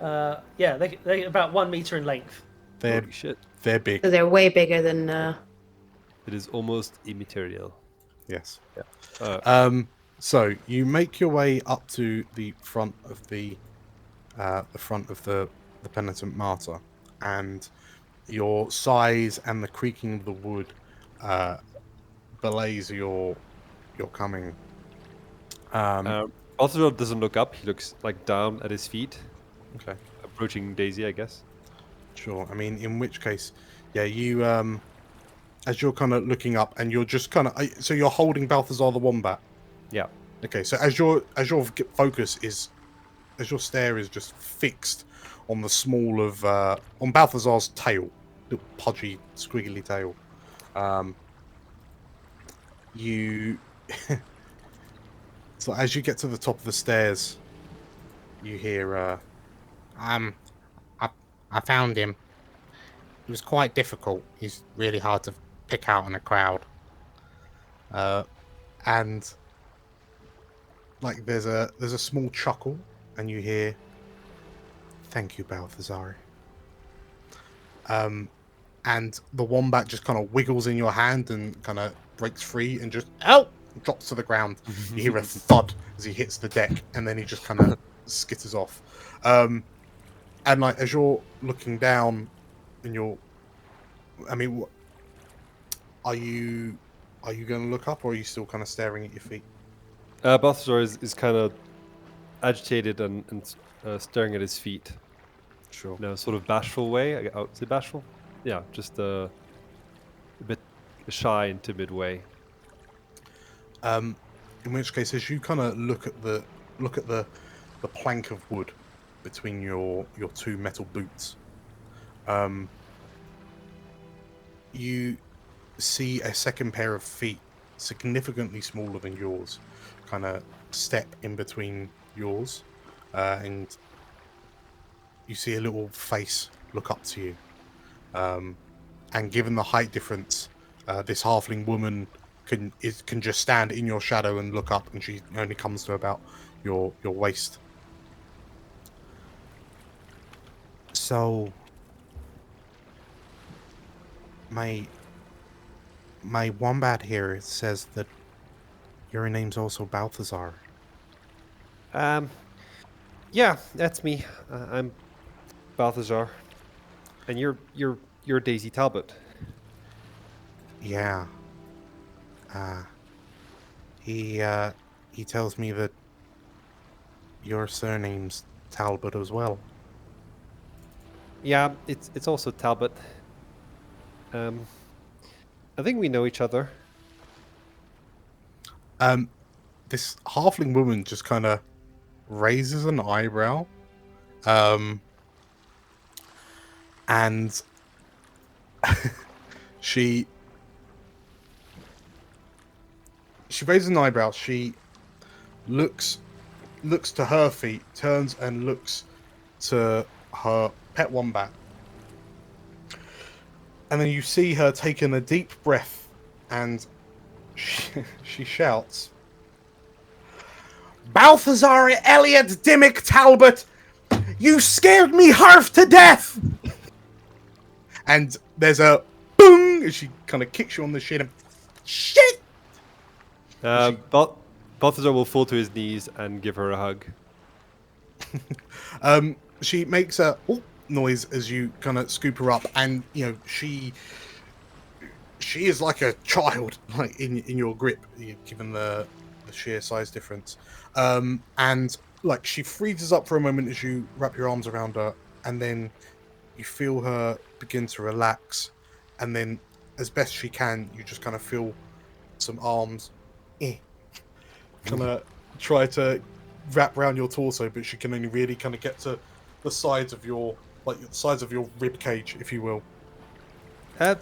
Yeah, they're about 1 meter in length. they're Holy shit. they're big. So they're way bigger than. It is almost immaterial. Yes. Yeah. So you make your way up to the front of the penitent martyr, and your size and the creaking of the wood belays your coming. Balthazar doesn't look up. He looks like down at his feet, Okay. approaching Daisy, I guess. Sure. I mean, in which case, yeah, you as you're kind of looking up, and you're just kind of so you're holding Balthazar the wombat. Yeah. Okay. So as your focus is, as your stare is just fixed on the small of on Balthazar's tail, little pudgy, squiggly tail. You. So as you get to the top of the stairs, you hear. I found him. It was quite difficult. He's really hard to pick out in a crowd. And like there's a small chuckle, and you hear, "Thank you, Balthazar." And the wombat just kind of wiggles in your hand and kind of breaks free and just drops to the ground. You hear a thud as he hits the deck, and then he just kind of skitters off. And like as you're looking down, and I mean, are you going to look up, or are you still kind of staring at your feet? Balthazar is kind of agitated and staring at his feet. Sure. In a sort of bashful way. I would say bashful? Yeah, just a bit shy and timid way. In which case, as you kind of look at the plank of wood between your two metal boots, you see a second pair of feet, significantly smaller than yours, kind of step in between yours, and you see a little face look up to you. And given the height difference, this halfling woman can just stand in your shadow and look up, and she only comes to about your waist. So, my wombat here says that your name's also Balthazar. Yeah, that's me. I'm Balthazar, and you're Daisy Talbot. Yeah. He tells me that your surname's Talbot as well. Yeah, it's also Talbot. I think we know each other. This halfling woman just kind of raises an eyebrow, and she raises an eyebrow. She looks to her feet, turns and looks to her pet wombat, and then you see her taking a deep breath, and she shouts, Balthazar Elliot Dimmick Talbot, you scared me half to death! And there's a boom as she kind of kicks you on the shin and shit! Balthazar will fall to his knees and give her a hug. She makes a noise as you kind of scoop her up, and you know she is like a child, like in your grip, given the sheer size difference. And like she freezes up for a moment as you wrap your arms around her, and then you feel her begin to relax, and then as best she can, you just kind of feel some arms kind of try to wrap around your torso, but she can only really kind of get to the sides of your rib cage, if you will.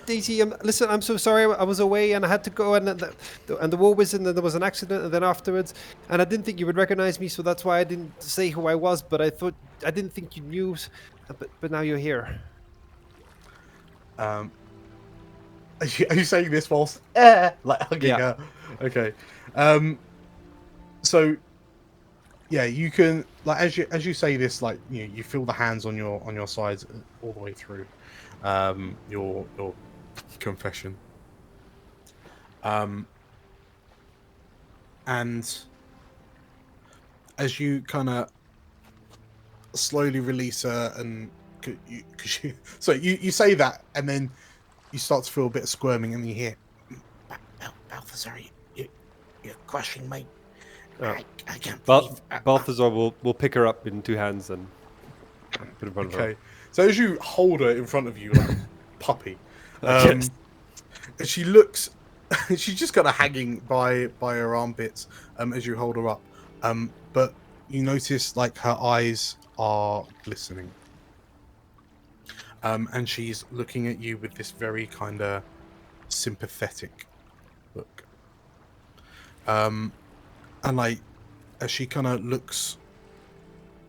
Daisy, listen, I'm so sorry. I was away and I had to go, and the war was in, and there was an accident, and then afterwards, and I didn't think you would recognize me, so that's why I didn't say who I was. But I didn't think you knew. But now you're here. Are you saying this whilst like hugging her? Okay. So yeah, you can, like, as you say this, like, you feel the hands on your sides all the way through your confession. And as you kind of slowly release her, and you say that, and then you start to feel a bit of squirming, and you hear, Balthazar, you're crushing me. I can't believe... Balthazar will pick her up in two hands and put in front of her. So as you hold her in front of you like a puppy, Yes. she looks... she's just kind of hanging by her armpits as you hold her up. But you notice, like, her eyes are glistening. And she's looking at you with this very kind of sympathetic look. And like, as she kind of looks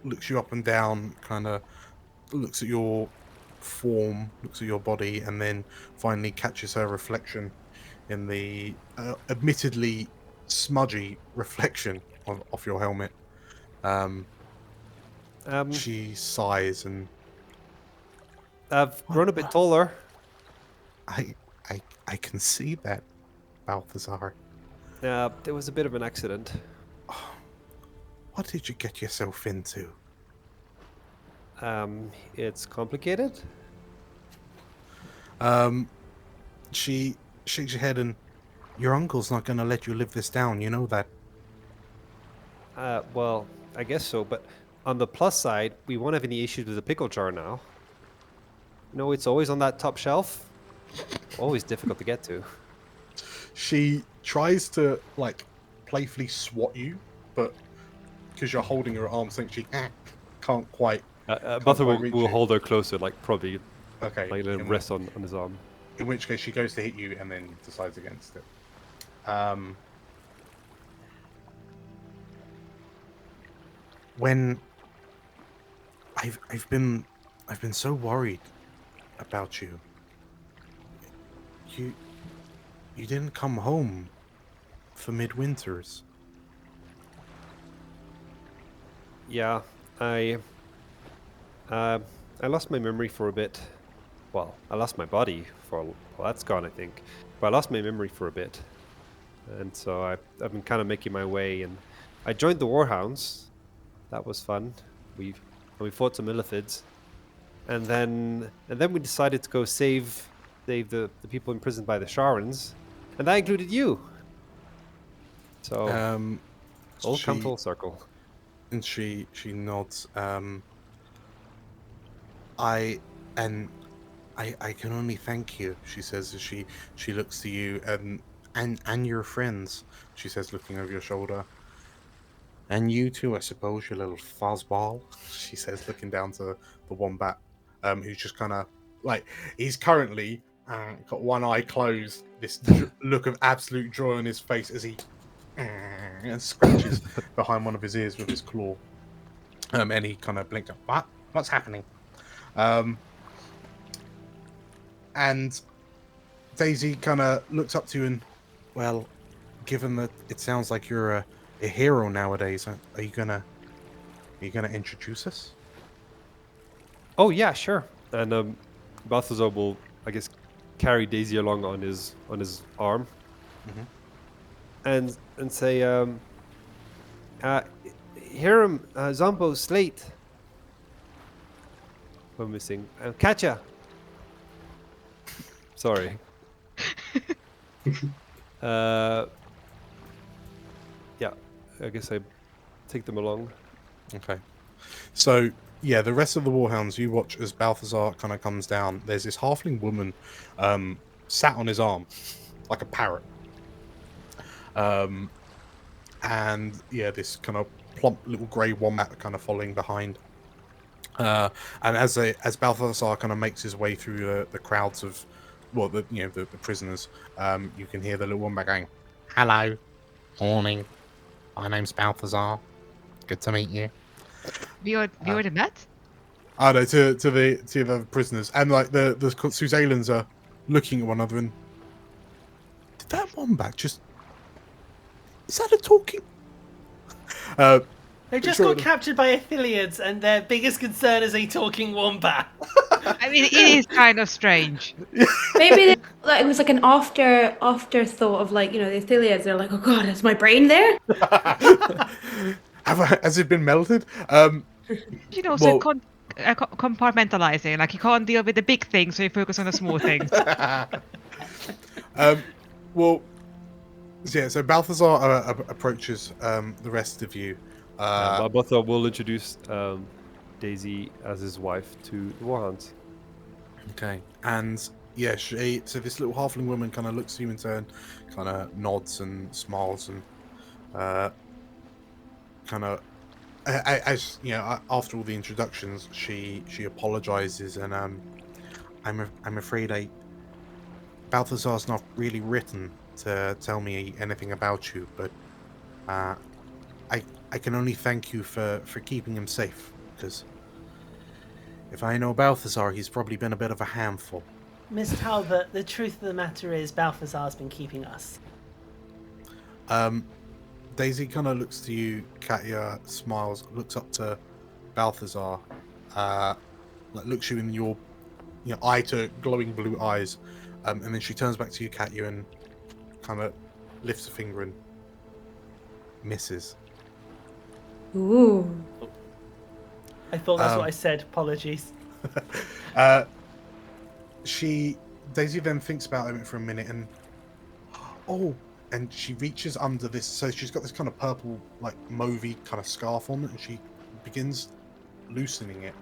you up and down, kind of looks at your form, looks at your body, and then finally catches her reflection in the admittedly smudgy reflection of your helmet. She sighs and... I've grown a bit taller. I can see that, Balthazar. There was a bit of an accident. What did you get yourself into? It's complicated. She shakes her head, and your uncle's not going to let you live this down, you know that? Well, I guess so, but on the plus side, we won't have any issues with the pickle jar now. No, it's always on that top shelf. Always difficult to get to. She tries to, like, playfully swat you, but because you're holding her arms, think she can't quite. Balthazar will hold her closer, like probably. Okay. Like a rest on his arm. In which case, she goes to hit you and then decides against it. When I've been so worried about you. You didn't come home for midwinters. Yeah, I lost my memory for a bit. Well, I lost my body well, that's gone, I think. But I lost my memory for a bit, and so I've been kind of making my way, and I joined the Warhounds. That was fun. We fought some illithids, and then we decided to go save the people imprisoned by the Sharans, and that included you. So all come full circle. And she nods. I can only thank you, she says as she looks to you and your friends, she says, looking over your shoulder. And you too, I suppose, you little fuzzball, she says, looking down to the wombat, who's just kind of like, he's currently got one eye closed, this look of absolute joy on his face as he and scratches behind one of his ears with his claw. And he kind of blinked up. What's happening? And Daisy kind of looks up to you and, well, given that it sounds like you're a a hero nowadays. Are you gonna introduce us? Oh yeah, sure. And Balthazar will, I guess, carry Daisy along on his arm, and say, Hiram, Zumbo, Slate. We're missing Katya. Sorry. Yeah, I guess I take them along. Okay. So, yeah, the rest of the Warhounds, you watch as Balthazar kind of comes down. There's this halfling woman sat on his arm, like a parrot. And, yeah, this kind of plump little grey wombat kind of following behind. And as Balthazar kind of makes his way through the crowds of, well, the prisoners, you can hear the little wombat going, Hello. Morning. My name's Balthazar. Good to meet you. We already met? I know, to the prisoners. And, like, the Suzailans are looking at one another and... Did that wombat just... Is that a talking... They just got captured by Athelians, and their biggest concern is a talking wombat. I mean, it is kind of strange. Maybe it was like an afterthought of, like, the Athelians. They're like, oh god, is my brain there? Has it been melted? Compartmentalizing. Like, you can't deal with the big things, so you focus on the small things. So Balthazar approaches the rest of you. Balthazar will introduce Daisy as his wife to the Warhounds. Okay, and yeah, so this little halfling woman kind of looks at you in turn, kind of nods and smiles, and kind of, as you know, after all the introductions, she apologizes, and I'm afraid Balthazar's not really written to tell me anything about you, but I can only thank you for keeping him safe, because if I know Balthazar, he's probably been a bit of a handful. Miss Talbot, the truth of the matter is Balthazar's been keeping us. Daisy kind of looks to you, Katya smiles, looks up to Balthazar, looks you in your eye to glowing blue eyes, and then she turns back to you, Katya, and kind of lifts a finger and misses. Ooh. I thought that's what I said. Apologies. Daisy then thinks about it for a minute, and and she reaches under this. So she's got this kind of purple, like mauvey kind of scarf on, and she begins loosening it.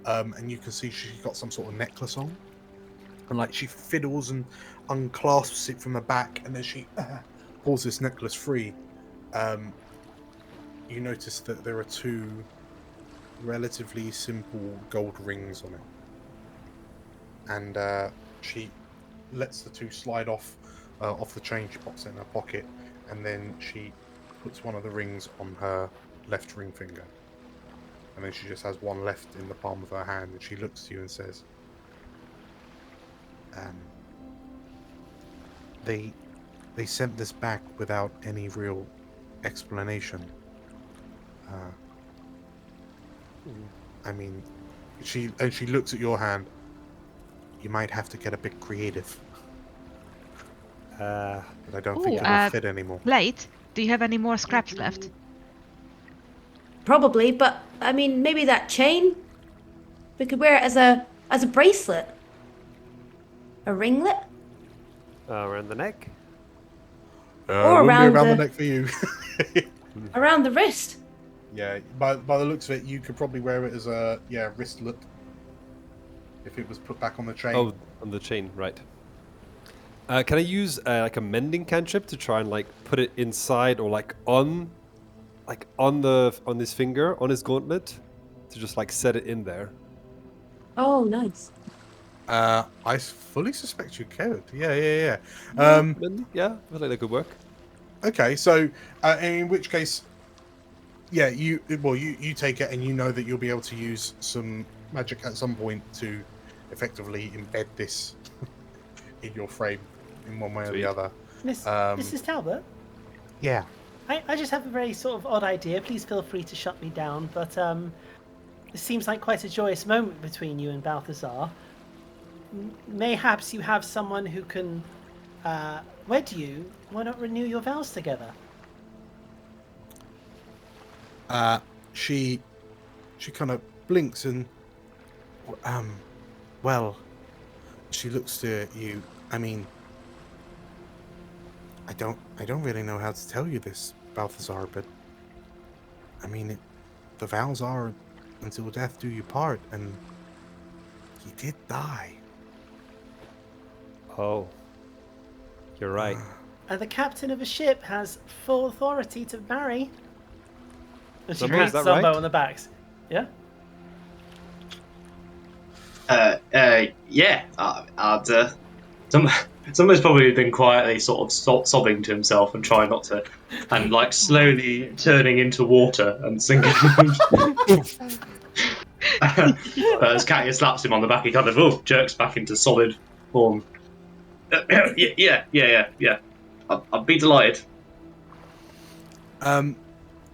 And you can see she's got some sort of necklace on, and like she fiddles and unclasps it from the back, and then she pulls this necklace free. You notice that there are two relatively simple gold rings on it, and she lets the two slide off the chain. She pops it in her pocket, and then she puts one of the rings on her left ring finger, and then she just has one left in the palm of her hand, and she looks to you and says, they sent this back without any real explanation. I mean, she looks at your hand. You might have to get a bit creative. But I don't think it'll fit anymore. Slate, do you have any more scraps left? Probably, but I mean, maybe that chain. We could wear it as a bracelet. A ringlet. Around the neck. Or around the neck for you. Around the wrist. Yeah, by the looks of it, you could probably wear it as a wristlet if it was put back on the chain. Oh, on the chain, right. Can I use like a mending cantrip to try and like put it inside or like on his finger, on his gauntlet, to just like set it in there? Oh, nice. I fully suspect you could. Yeah. Yeah, I feel like that could work. Okay, so in which case, yeah, you take it, and you know that you'll be able to use some magic at some point to effectively embed this in your frame in one way or the other. Mrs. Talbot? Yeah. I just have a very sort of odd idea. Please feel free to shut me down. But it seems like quite a joyous moment between you and Balthazar. Mayhaps you have someone who can wed you. Why not renew your vows together? She kind of blinks and well, she looks to you. I mean, I don't really know how to tell you this, Balthazar, but I mean, the vows are until death do you part, and he did die. Oh, you're right. And the captain of a ship has full authority to marry. And she Zumbo, pats is that Zumbo right? on the backs. Yeah. Yeah. Zumbo's probably been quietly sort of sobbing to himself and trying not to, and like slowly turning into water and sinking. As Katya slaps him on the back, he kind of jerks back into solid form. Yeah. I'd be delighted.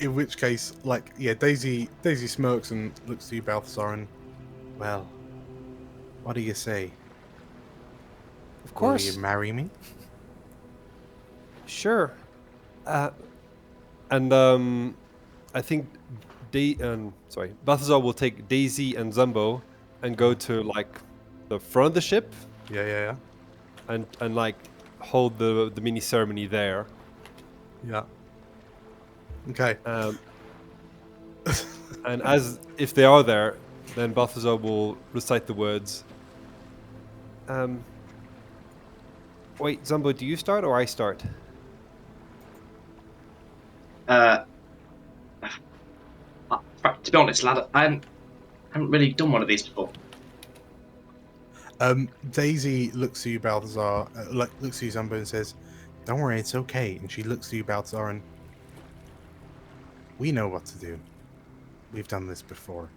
In which case, like, yeah, Daisy smirks and looks to you, Balthazar, and well, what do you say? Of course. Will you marry me? Sure. I think Balthazar will take Daisy and Zumbo and go to like the front of the ship. Yeah. And like hold the mini ceremony there. Yeah. Okay. And as if they are there, then Balthazar will recite the words. Wait, Zumbo, do you start or I start? To be honest, lad, I haven't really done one of these before. Daisy looks to you, Balthazar, looks to you, Zumbo, and says, "Don't worry, it's okay." And she looks to you, Balthazar, and we know what to do. We've done this before.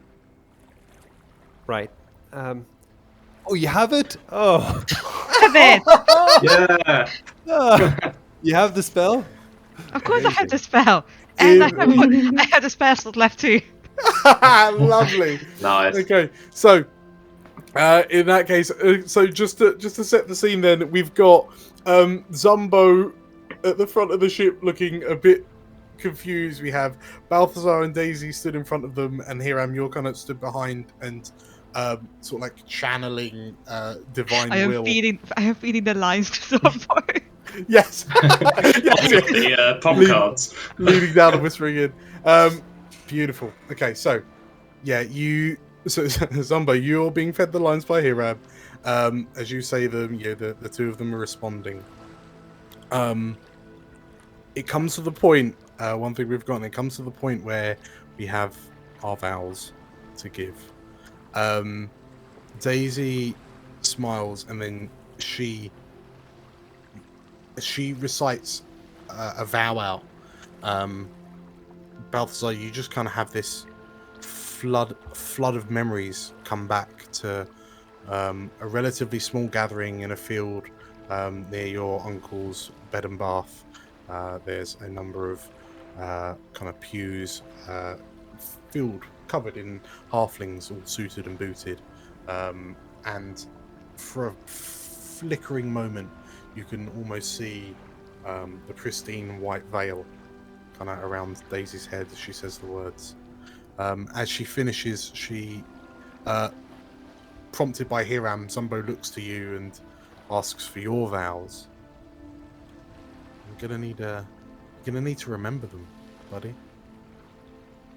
Right. Oh, you have it? Oh. Have it! Yeah. You have the spell? Of course I have the spell. And I have the spell slot left too. Lovely. Nice. Okay, so in that case, so just to set the scene, then we've got Zumbo at the front of the ship, looking a bit confused. We have Balthazar and Daisy stood in front of them, and Hiram, you're kind of stood behind and sort of like channeling divine will. I am feeding the lines to Zumbo. Yes. The prompt cards. Leading down and whispering in. Beautiful. Okay, so yeah, Zumbo, you're being fed the lines by Hiram. As you say them, the two of them are responding. It comes to the point, one thing we've gotten, it comes to the point where we have our vows to give. Daisy smiles, and then she recites a vow out. Balthazar, you just kind of have this flood of memories come back to a relatively small gathering in a field near your uncle's bed and bath. There's a number of kind of pews filled, covered in halflings, all suited and booted. And for a flickering moment, you can almost see the pristine white veil kind of around Daisy's head as she says the words. As she finishes, she, prompted by Hiram, Zumbo looks to you and asks for your vows. You're gonna need to remember them, buddy.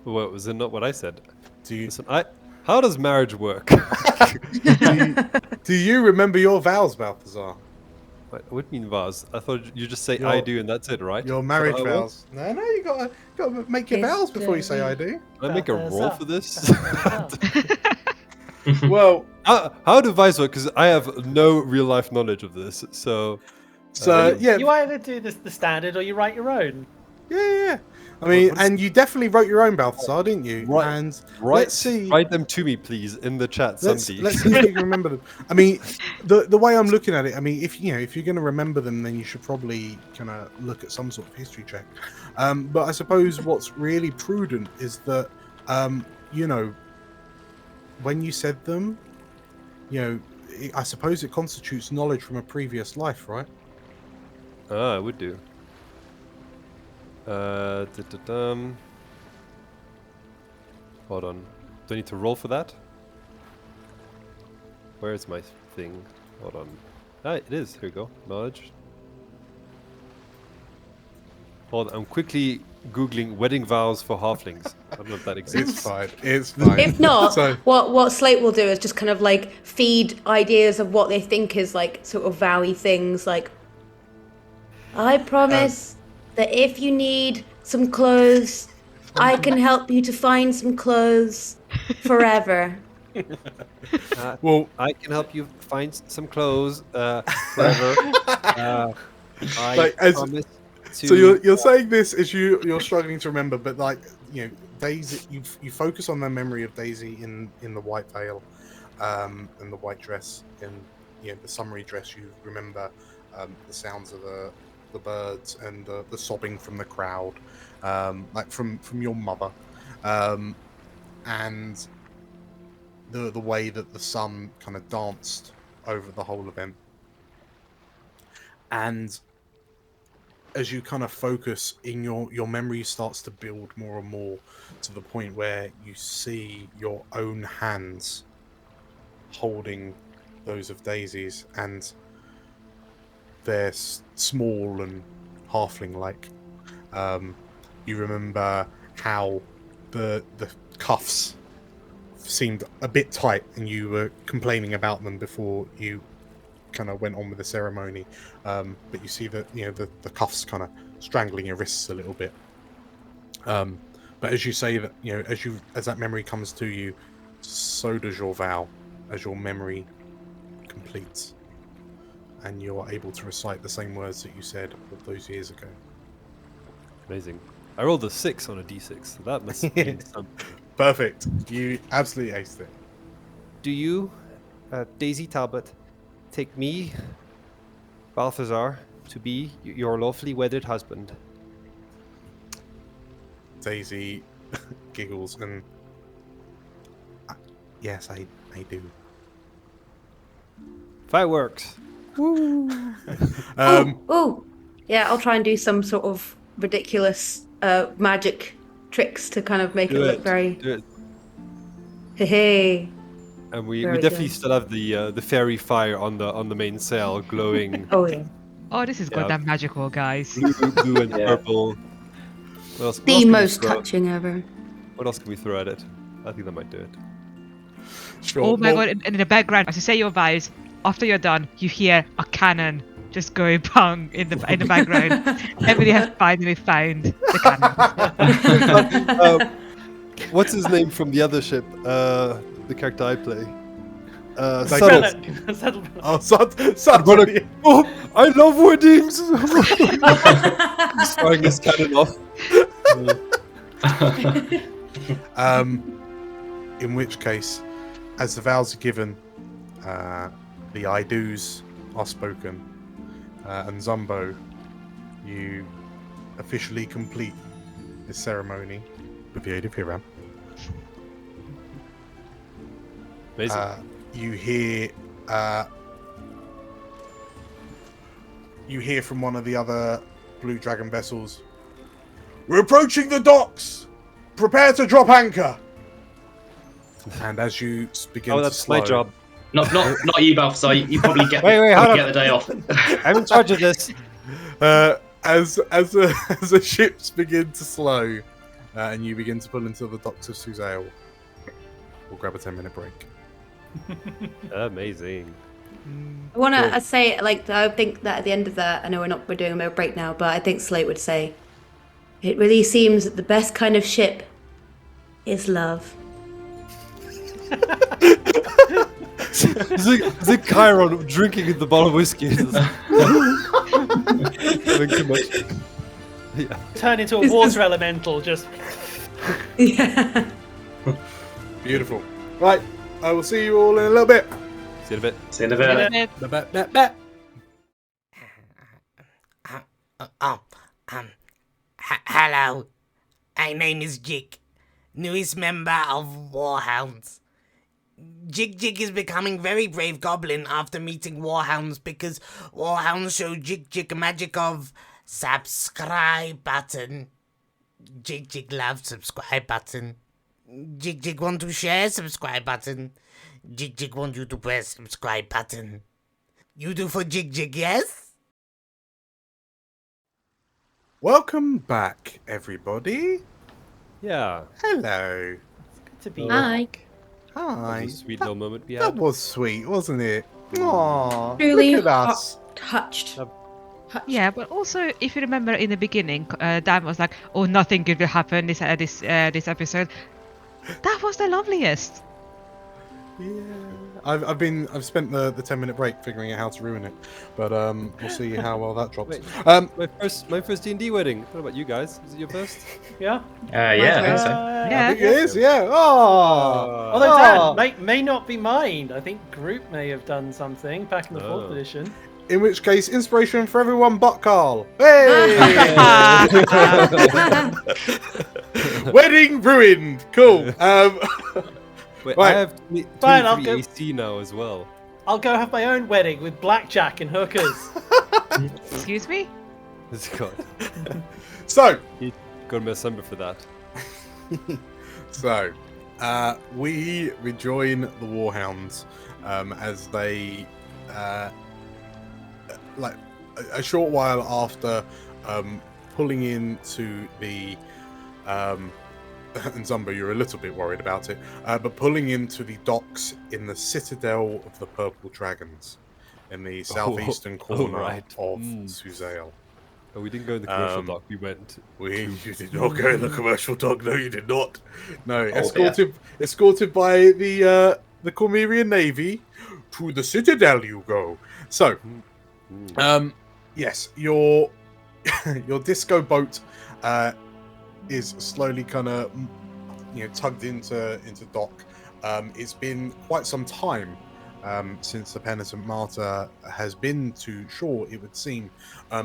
What was it? Not what I said. Listen, how does marriage work? do you remember your vows, Balthazar? What do you mean vows? I thought you just say I do and that's it, right? Your marriage vows. No, you gotta make your vows before you say I do. Can I make a roll for this? Well, how do vows work? Because I have no real life knowledge of this. So yeah, you either do the standard or you write your own. Yeah. I mean, and you definitely wrote your own Balthazar, didn't you? Right. And let's see. Write them to me, please, in the chat. Let's Somebody. see if you can remember them. I mean, the way I'm looking at it, I mean, if you're going to remember them, then you should probably kind of look at some sort of history check. But I suppose what's really prudent is that, when you said them, I suppose it constitutes knowledge from a previous life, right? I would do. Hold on. Do I need to roll for that? Where is my thing? Hold on. Ah, it is. Here we go. Knowledge. Hold on. I'm quickly Googling wedding vows for halflings. I don't know if that exists. It's fine. If not, So- what Slate will do is just kind of like feed ideas of what they think is like sort of vowy things. Like, I promise that if you need some clothes, I can help you to find some clothes forever. Well, I can help you find some clothes forever. I Like, as- promise to... So you're saying this as you're struggling to remember, but Daisy, you focus on the memory of Daisy in the white veil, and the white dress, and the summery dress. You remember the sounds of the birds and the sobbing from the crowd, like from your mother, and the way that the sun kind of danced over the whole event, and as you kind of focus in your memory starts to build more and more to the point where you see your own hands holding those of Daisy's, and they're small and halfling-like. You remember how the cuffs seemed a bit tight, and you were complaining about them before you kind of went on with the ceremony, but you see that the cuffs kind of strangling your wrists a little bit. But as you say that, as that memory comes to you, so does your vow, as your memory completes, and you're able to recite the same words that you said all those years ago. Amazing. I rolled a 6 on a d6, so that must mean something. Perfect. You absolutely aced it. Do you, Daisy Talbot, take me, Balthazar, to be your lawfully wedded husband? Daisy giggles and yes, I do. Fireworks. Oh, yeah, I'll try and do some sort of ridiculous magic tricks to kind of make it look very... Do it. Hey. And we Very definitely good. still have the fairy fire on the main sail glowing Oh, yeah. Oh, this is goddamn magical, guys. blue and purple. What else The can we most throw? touching ever. What else can we throw at it? I think that might do it. Sure. Oh my Well, god, and in the background, as you say your vows, after you're done, you hear a cannon just going bang in the background. Everybody has finally found the cannon. What's his name from the other ship? The character I play. Like Subtle. Settle. Oh, Sud. Oh, I love weddings! He's firing his cannon off. In which case, as the vows are given, the I do's are spoken, and Zumbo, you officially complete this ceremony with the aid of Hiram. Amazing. You hear from one of the other Blue Dragon vessels. We're approaching the docks. Prepare to drop anchor. And as you begin to that's slow, my job. Not you, Balthazar. You probably get Wait, hold probably on. get the day off. I'm in charge of this. As the ships begin to slow, and you begin to pull into the docks of Suzail, we'll grab a 10-minute break. Amazing. I want to say, like, I think that at the end of that, I know we're doing a break now, but I think Slate would say, it really seems that the best kind of ship is love. The Chiron drinking the bottle of whiskey. Having too much. Yeah. Turn into a water elemental, just. Yeah. Beautiful. Right, I will see you all in a little bit. See you in a bit. See you in a bit. Hello. My name is Jig, newest member of Warhounds. Jig is becoming very brave goblin after meeting Warhounds because Warhounds show Jig magic of subscribe button. Jig loves subscribe button. Jig want to share subscribe button. Jig want you to press subscribe button. You do for Jig, yes? Welcome back, everybody. Yeah. Hello. Good to be Hi. Hi. That was a sweet little moment we That had. was sweet, wasn't it? Aww. Truly Look at us. touched. Yeah, but also if you remember in the beginning, Dan was like, "Oh, nothing good will happen this episode." That was the loveliest. Yeah. I've spent the 10-minute break figuring out how to ruin it, but we'll see how well that drops. Wait, my first D&D wedding. What about you guys? Is it your first? Yeah. Yeah, I think so. Yeah. I think it is. Yeah. Oh. Although Dan may not be mine. I think Group may have done something back in the 4th edition. In which case, inspiration for everyone but Carl. Hey! Wedding ruined. Cool. Wait, Right. I have Fine, I'll 23 go- AC now as well. I'll go have my own wedding with blackjack and hookers. Excuse me? God, So, got to December for that. we rejoin the Warhounds as they, like a short while after pulling into the, and Zumbo, you're a little bit worried about it, but pulling into the docks in the Citadel of the Purple Dragons in the southeastern corner right. of Suzail. Oh, we didn't go in the commercial dock. We went. You did not go in the commercial dock. No, you did not. No, Oh, escorted by the Cormyrian Navy to the Citadel. You go. So, yes, your disco boat is slowly kind of tugged into dock. It's been quite some time since the penitent martyr has been to shore, it would seem,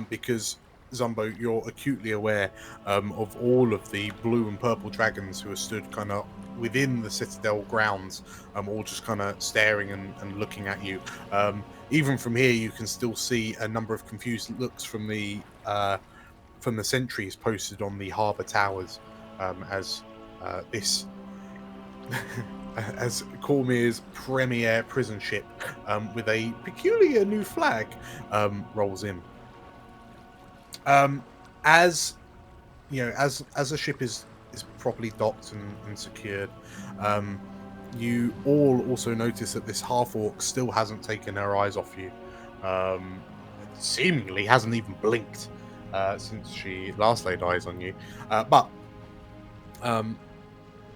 because Zumbo, you're acutely aware of all of the blue and purple dragons who are stood kind of within the Citadel grounds, all just kind of staring and looking at you. Even from here, you can still see a number of confused looks from the sentries posted on the harbour towers, as this as Cormyr's premier prison ship with a peculiar new flag rolls in. As you know, as the ship is properly docked and secured, you all also notice that this half-orc still hasn't taken her eyes off you. Seemingly hasn't even blinked since she last laid eyes on you. But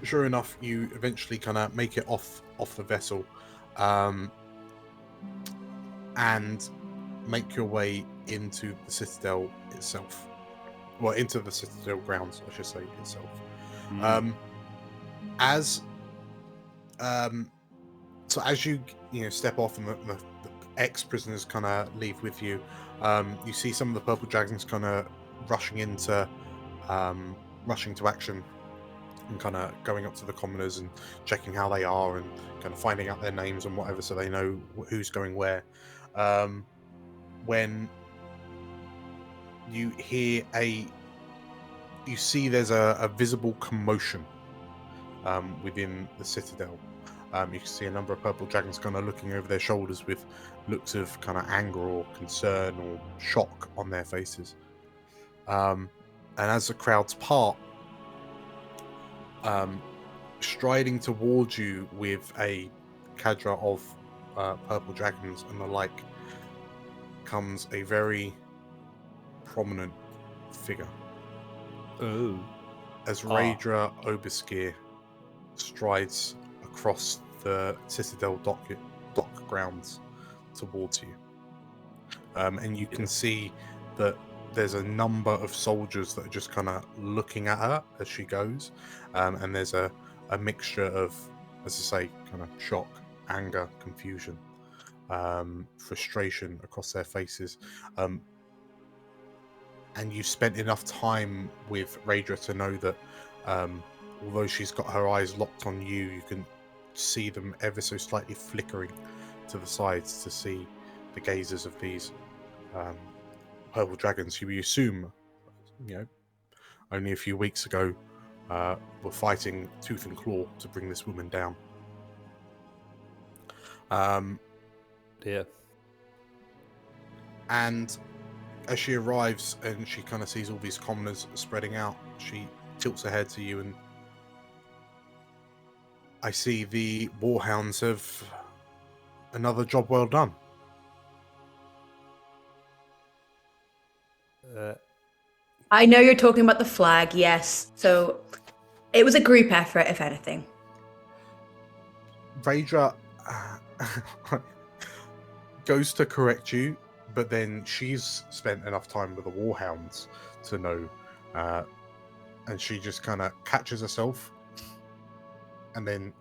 sure enough, you eventually kind of make it off the vessel and make your way into the Citadel itself. Well, into the Citadel grounds, I should say, itself. So as you step off and the ex-prisoners kind of leave with you, you see some of the purple dragons kind of rushing to action and kind of going up to the commoners and checking how they are and kind of finding out their names and whatever, so they know who's going where. When you hear you see there's a visible commotion within the Citadel. You can see a number of purple dragons kind of looking over their shoulders with looks of kind of anger or concern or shock on their faces. And as the crowds part, striding towards you with a cadre of purple dragons and the like, comes a very prominent figure. Oh. As Raedra Oberskir strides across the Citadel dock grounds towards you. And you can see that there's a number of soldiers that are just kind of looking at her as she goes, and there's a mixture of, as I say, kind of shock, anger, confusion, frustration across their faces. And you've spent enough time with Raedra to know that although she's got her eyes locked on you, you can see them ever so slightly flickering to the sides to see the gazes of these purple dragons who we assume, only a few weeks ago were fighting tooth and claw to bring this woman down. Yeah. And as she arrives and she kind of sees all these commoners spreading out, she tilts her head to you, and I see the Warhounds have another job well done. I know you're talking about the flag, yes. So it was a group effort, if anything. Raedra goes to correct you, but then she's spent enough time with the Warhounds to know, and she just kind of catches herself, and then,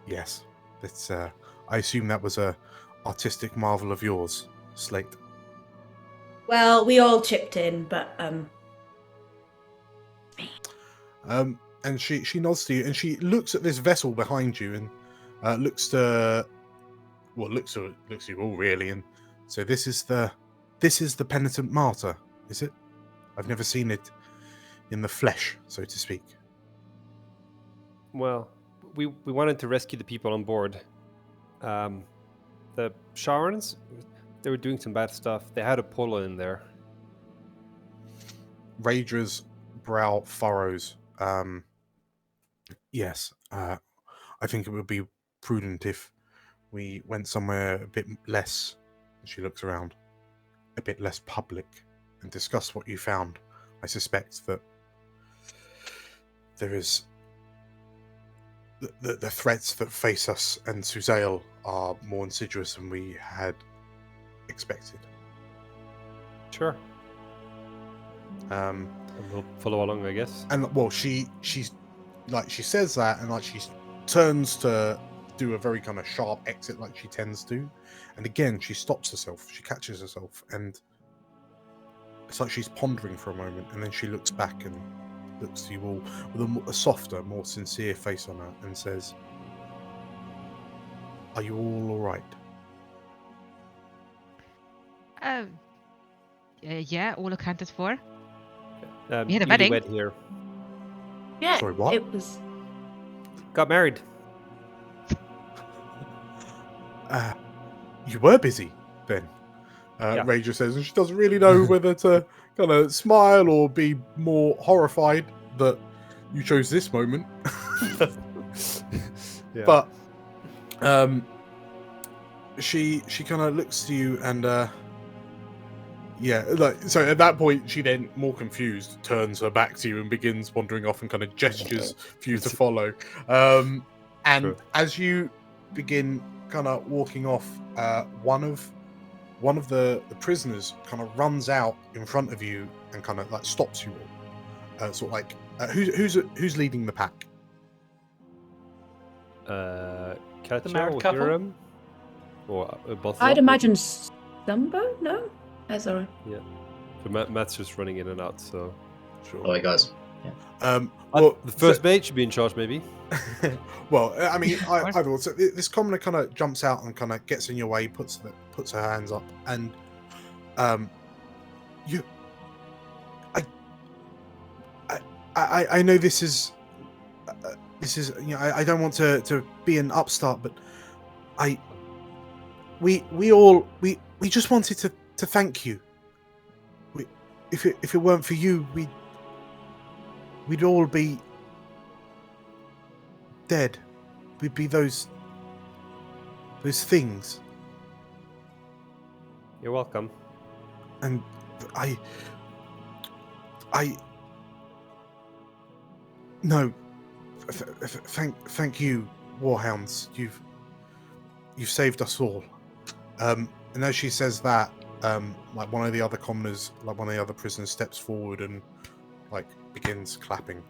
yes, it's. I assume that was a artistic marvel of yours, Slate. Well, we all chipped in, but And she nods to you, and she looks at this vessel behind you, and looks to you all really, and so this is the penitent martyr, is it? I've never seen it in the flesh, so to speak. Well, we wanted to rescue the people on board. The Sharans, they were doing some bad stuff. They had Apollo in there. Raidra's brow furrows. Yes, I think it would be prudent if we went somewhere a bit less, she looks around, a bit less public, and discussed what you found. I suspect that there is the threats that face us and Suzail are more insidious than we had expected. Sure. And we'll follow along, I guess. And well, she's like, she says that, and like she turns to do a very kind of sharp exit like she tends to, and again she stops herself, she catches herself, and it's like she's pondering for a moment, and then she looks back and looks to you all with a softer, more sincere face on her, and says, "Are you all right?" Yeah, all accounted for. We had a wedding. Here. yeah, Sorry, what? it was. Got married. You were busy then, Yeah. Ranger says, and she doesn't really know whether to kind of smile or be more horrified that you chose this moment. Yeah. But she kind of looks to you, and yeah, like, so at that point she then, more confused, turns her back to you and begins wandering off and kind of gestures for you to follow. And True. as you begin kind of walking off, one of the prisoners kind of runs out in front of you and kind of like stops you all. Sort of like, who's leading the pack? Katya married or couple? Hiram? Or Balthazar? I'd imagine Zumbo? No? That's alright. Yeah. So Matt's just running in and out, so... Sure. Oh, hey guys. Well, the first mate should be in charge, maybe. well, I mean, I thought so. This commoner kind of jumps out and kind of gets in your way, puts her hands up, and I know this is I don't want to be an upstart, but we just wanted to thank you. If it weren't for you, we'd all be dead. We'd be those things. You're welcome. And no, thank you, Warhounds. You've saved us all. And as she says that, like one of the other commoners, like one of the other prisoners, steps forward and like begins clapping.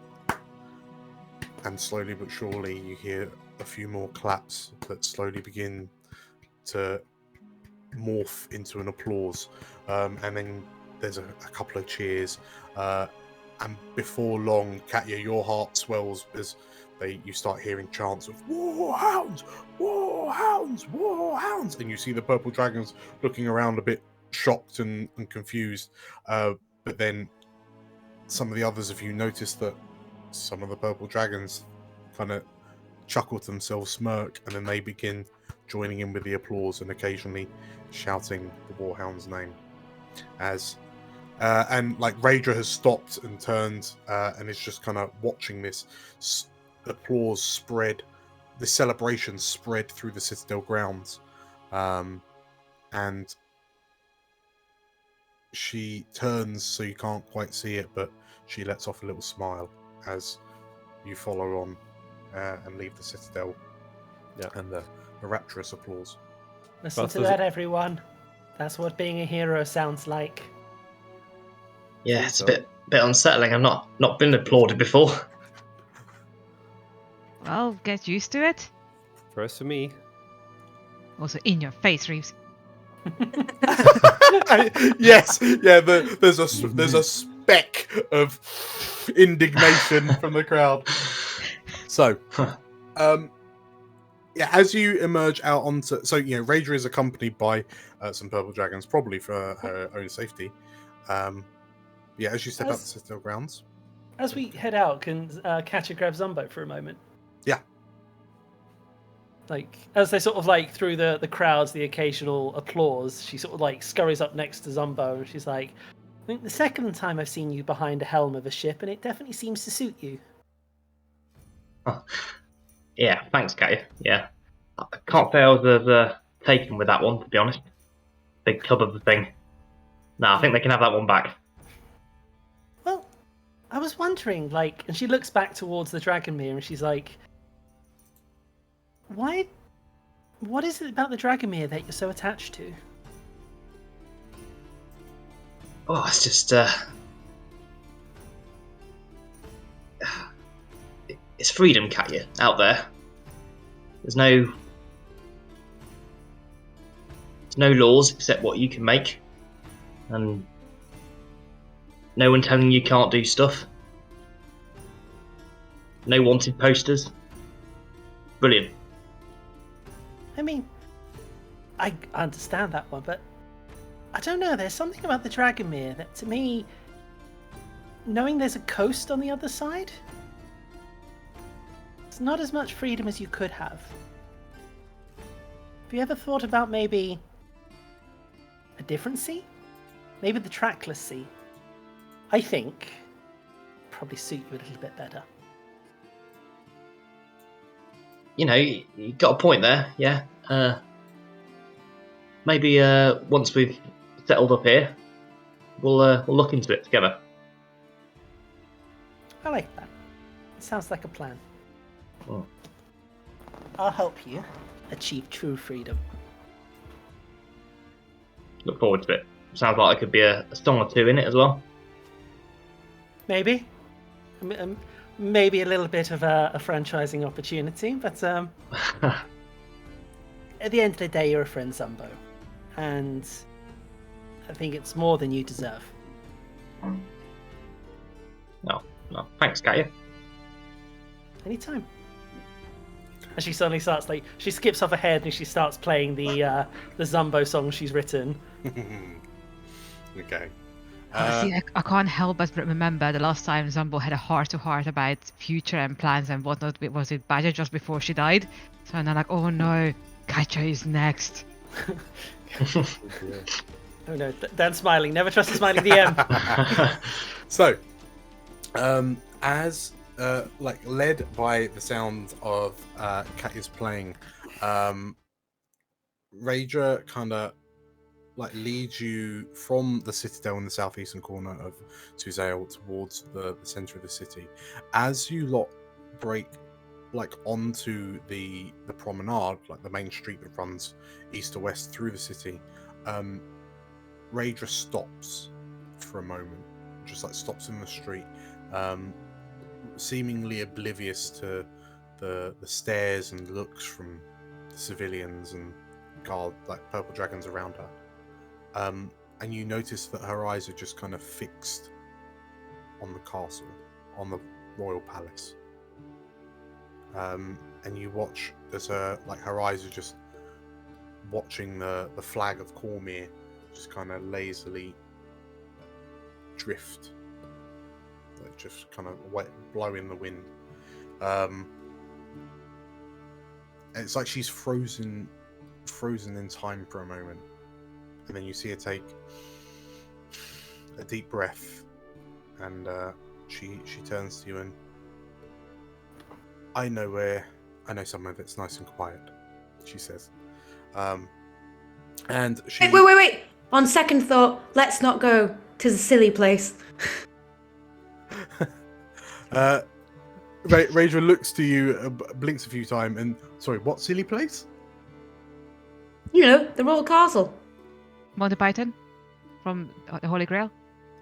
And slowly but surely, you hear a few more claps that slowly begin to morph into an applause, and then there's a couple of cheers, and before long, Katya, your heart swells as you start hearing chants of "Warhounds, Warhounds, Warhounds," and you see the purple dragons looking around a bit shocked and confused, but then some of the others of you notice that some of the purple dragons kind of chuckle to themselves, smirk, and then they begin joining in with the applause and occasionally shouting the Warhound's name. And like Raedra has stopped and turned and is just kind of watching this applause spread, this celebration spread through the Citadel grounds, and she turns so you can't quite see it, but she lets off a little smile as you follow on and leave the Citadel. Yeah, and the rapturous applause. Listen to that, everyone. That's what being a hero sounds like. Yeah, it's a bit unsettling. I've not been applauded before. Well, get used to it. First for me. Also, in your face, Reeves. Yes, yeah. There's a speck of indignation from the crowd. So, yeah, as you emerge out onto, Raedra is accompanied by some purple dragons, probably for her own safety. Yeah, as you step out the Citadel grounds. As we head out, can Katya grab Zumbo for a moment? Yeah. Like, as they sort of like through the crowds, the occasional applause, she sort of like scurries up next to Zumbo and she's like, I think the second time I've seen you behind a helm of a ship, and it definitely seems to suit you. Oh. Yeah, thanks, Katya. Yeah. I can't say I was taken with that one, to be honest. Big tub of the thing. No, I think they can have that one back. Well, I was wondering, like, and she looks back towards the Dragonmere and she's like, what is it about the Dragonmere that you're so attached to? Oh, it's just, it's freedom, Katya, out there. There's no laws except what you can make. And no one telling you can't do stuff. No wanted posters. Brilliant. I mean, I understand that one, but I don't know, there's something about the Dragonmere that, to me, knowing there's a coast on the other side, it's not as much freedom as you could have. Have you ever thought about maybe a different sea? Maybe the trackless sea. I think probably suit you a little bit better. You know, you got a point there, yeah. Maybe once we've settled up here, we'll look into it together. I like that. It sounds like a plan. Oh. I'll help you achieve true freedom. Look forward to it. Sounds like there could be a song or two in it as well. Maybe. Maybe a little bit of a franchising opportunity, but at the end of the day, you're a friend, Zumbo. And I think it's more than you deserve. No, thanks, Katya. Anytime. And she suddenly starts, like, she skips off ahead and she starts playing the Zumbo song she's written. Okay. See, I can't help but remember the last time Zumbo had a heart-to-heart about future and plans and whatnot. Was it Badger just before she died? So I'm like, oh no, Katya is next. Oh no, Dan's smiling. Never trust a smiling DM. So, as led by the sound of Katya's playing, Raedra kind of leads you from the Citadel in the southeastern corner of Suzail towards the center of the city. As you lot break onto the promenade, the main street that runs east to west through the city, Raedra stops for a moment, just like stops in the street, seemingly oblivious to the stares and looks from the civilians and guard, like purple dragons around her. And you notice that her eyes are just kind of fixed on the castle, on the royal palace. And you watch as her eyes are just watching the flag of Cormyr just kind of lazily drift, like just kind of blow in the wind. And it's like she's frozen in time for a moment, and then you see her take a deep breath, and she turns to you and, I know somewhere that's nice and quiet, she says. And she... Wait. On second thought, let's not go. 'Tis a silly place. Raedra looks to you, blinks a few times, and... Sorry, what silly place? You know, the royal castle. Monty Python? From the Holy Grail?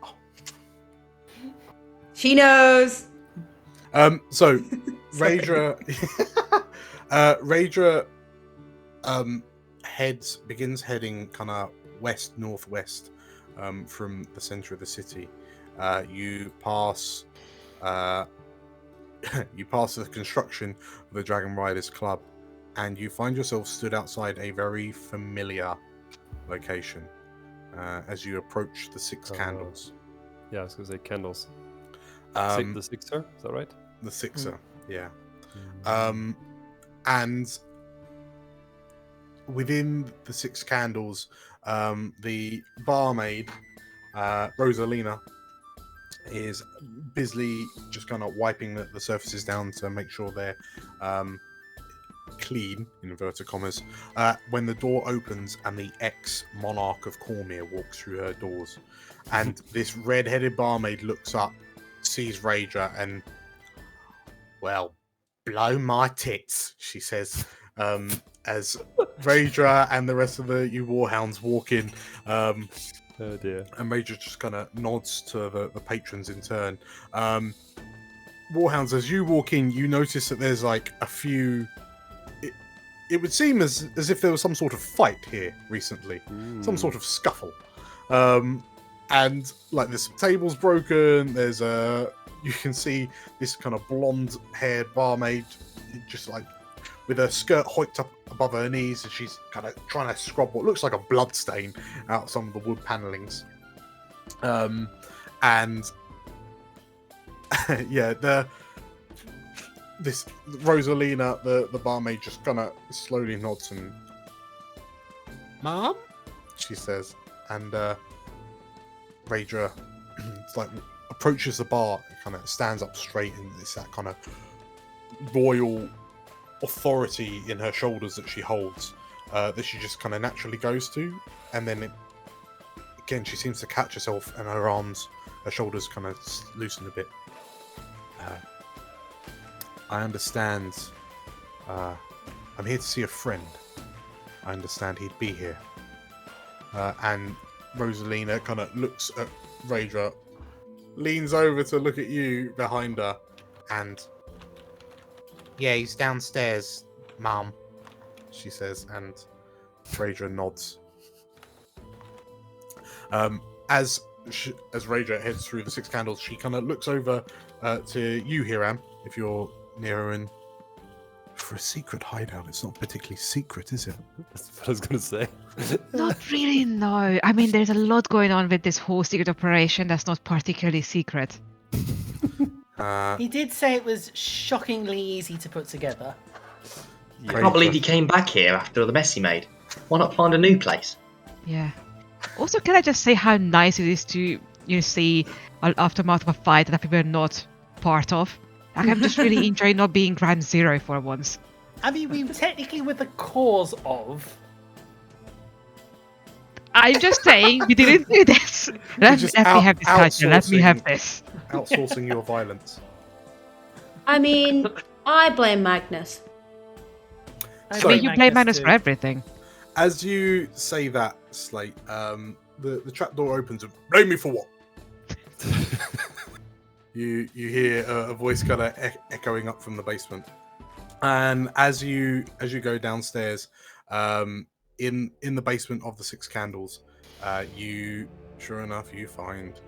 Oh. She knows! So, Raedra... Raedra begins heading kind of west-northwest from the center of the city. You pass the construction of the Dragon Riders Club, and you find yourself stood outside a very familiar location as you approach the Six Candles. Yeah, I was going to say candles. The Sixer, is that right? The Sixer, yeah. And within the Six Candles, the barmaid, Rosalina, is busily just kind of wiping the surfaces down to make sure they're clean, in inverted commas, when the door opens and the ex-monarch of Cormyr walks through her doors. And this red-headed barmaid looks up, sees Raedra, and, well, blow my tits, she says, as Raedra and the rest of you Warhounds walk in. Oh dear. And Raedra just kind of nods to the patrons in turn. Warhounds, as you walk in, you notice that there's like a few... It would seem as if there was some sort of fight here recently. Some sort of scuffle. And like there's some tables broken, there's you can see this kind of blonde-haired barmaid just like with her skirt hiked up above her knees, and she's kind of trying to scrub what looks like a blood stain out of some of the wood panellings. And yeah, this Rosalina, the barmaid, just kind of slowly nods and, "Mom?" she says, and Raedra like approaches the bar, kind of stands up straight, and it's that kind of royal authority in her shoulders that she holds, that she just kind of naturally goes to, and then again she seems to catch herself, and her shoulders kind of loosen a bit. I understand. I'm here to see a friend. I understand he'd be here. And Rosalina kind of looks at Raedra, leans over to look at you behind her, and yeah, he's downstairs, Mum, she says, and Raedra nods. As Raedra heads through the Six Candles, she kind of looks over to you, Hiram, if you're near her, and for a secret hideout, it's not particularly secret, is it? That's what I was going to say. Not really, no. I mean, there's a lot going on with this whole secret operation that's not particularly secret. He did say it was shockingly easy to put together. I can't believe he came back here after all the mess he made. Why not find a new place? Yeah. Also, can I just say how nice it is to see an aftermath of a fight that people are not part of? Like, I'm just really enjoying not being ground zero for once. I mean, we technically were the cause of. I'm just saying, we didn't do this. Let me have this, Katya. Let me have this. Outsourcing your violence. I mean, I blame Magnus. I mean, you blame Magnus for everything. As you say that, Slate, the trapdoor opens. And, blame me for what? You hear a voice kind of echoing up from the basement, and as you go downstairs, in the basement of the Six Candles, you sure enough you find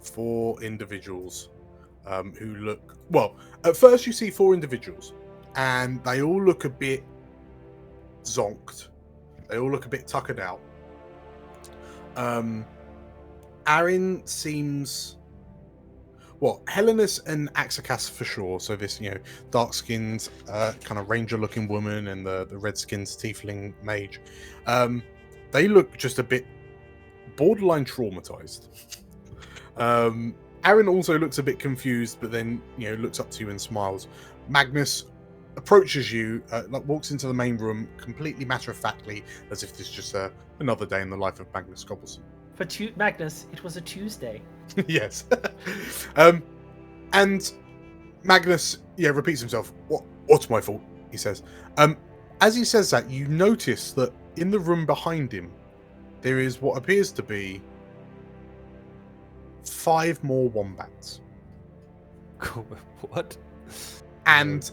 4 individuals who look well. At first, you see 4 individuals, and they all look a bit zonked. They all look a bit tuckered out. Arin seems... Well, Helenus and Axakas for sure. So this, dark-skinned, kind of ranger-looking woman and the red-skinned tiefling mage. They look just a bit borderline traumatized. Arin also looks a bit confused, but then, looks up to you and smiles. Magnus approaches you, walks into the main room completely matter-of-factly, as if this is just another day in the life of Magnus Cobbleson. For Magnus, it was a Tuesday. Yes. And Magnus, repeats himself. What's my fault? He says. As he says that, you notice that in the room behind him, there is what appears to be 5 more wombats. What? And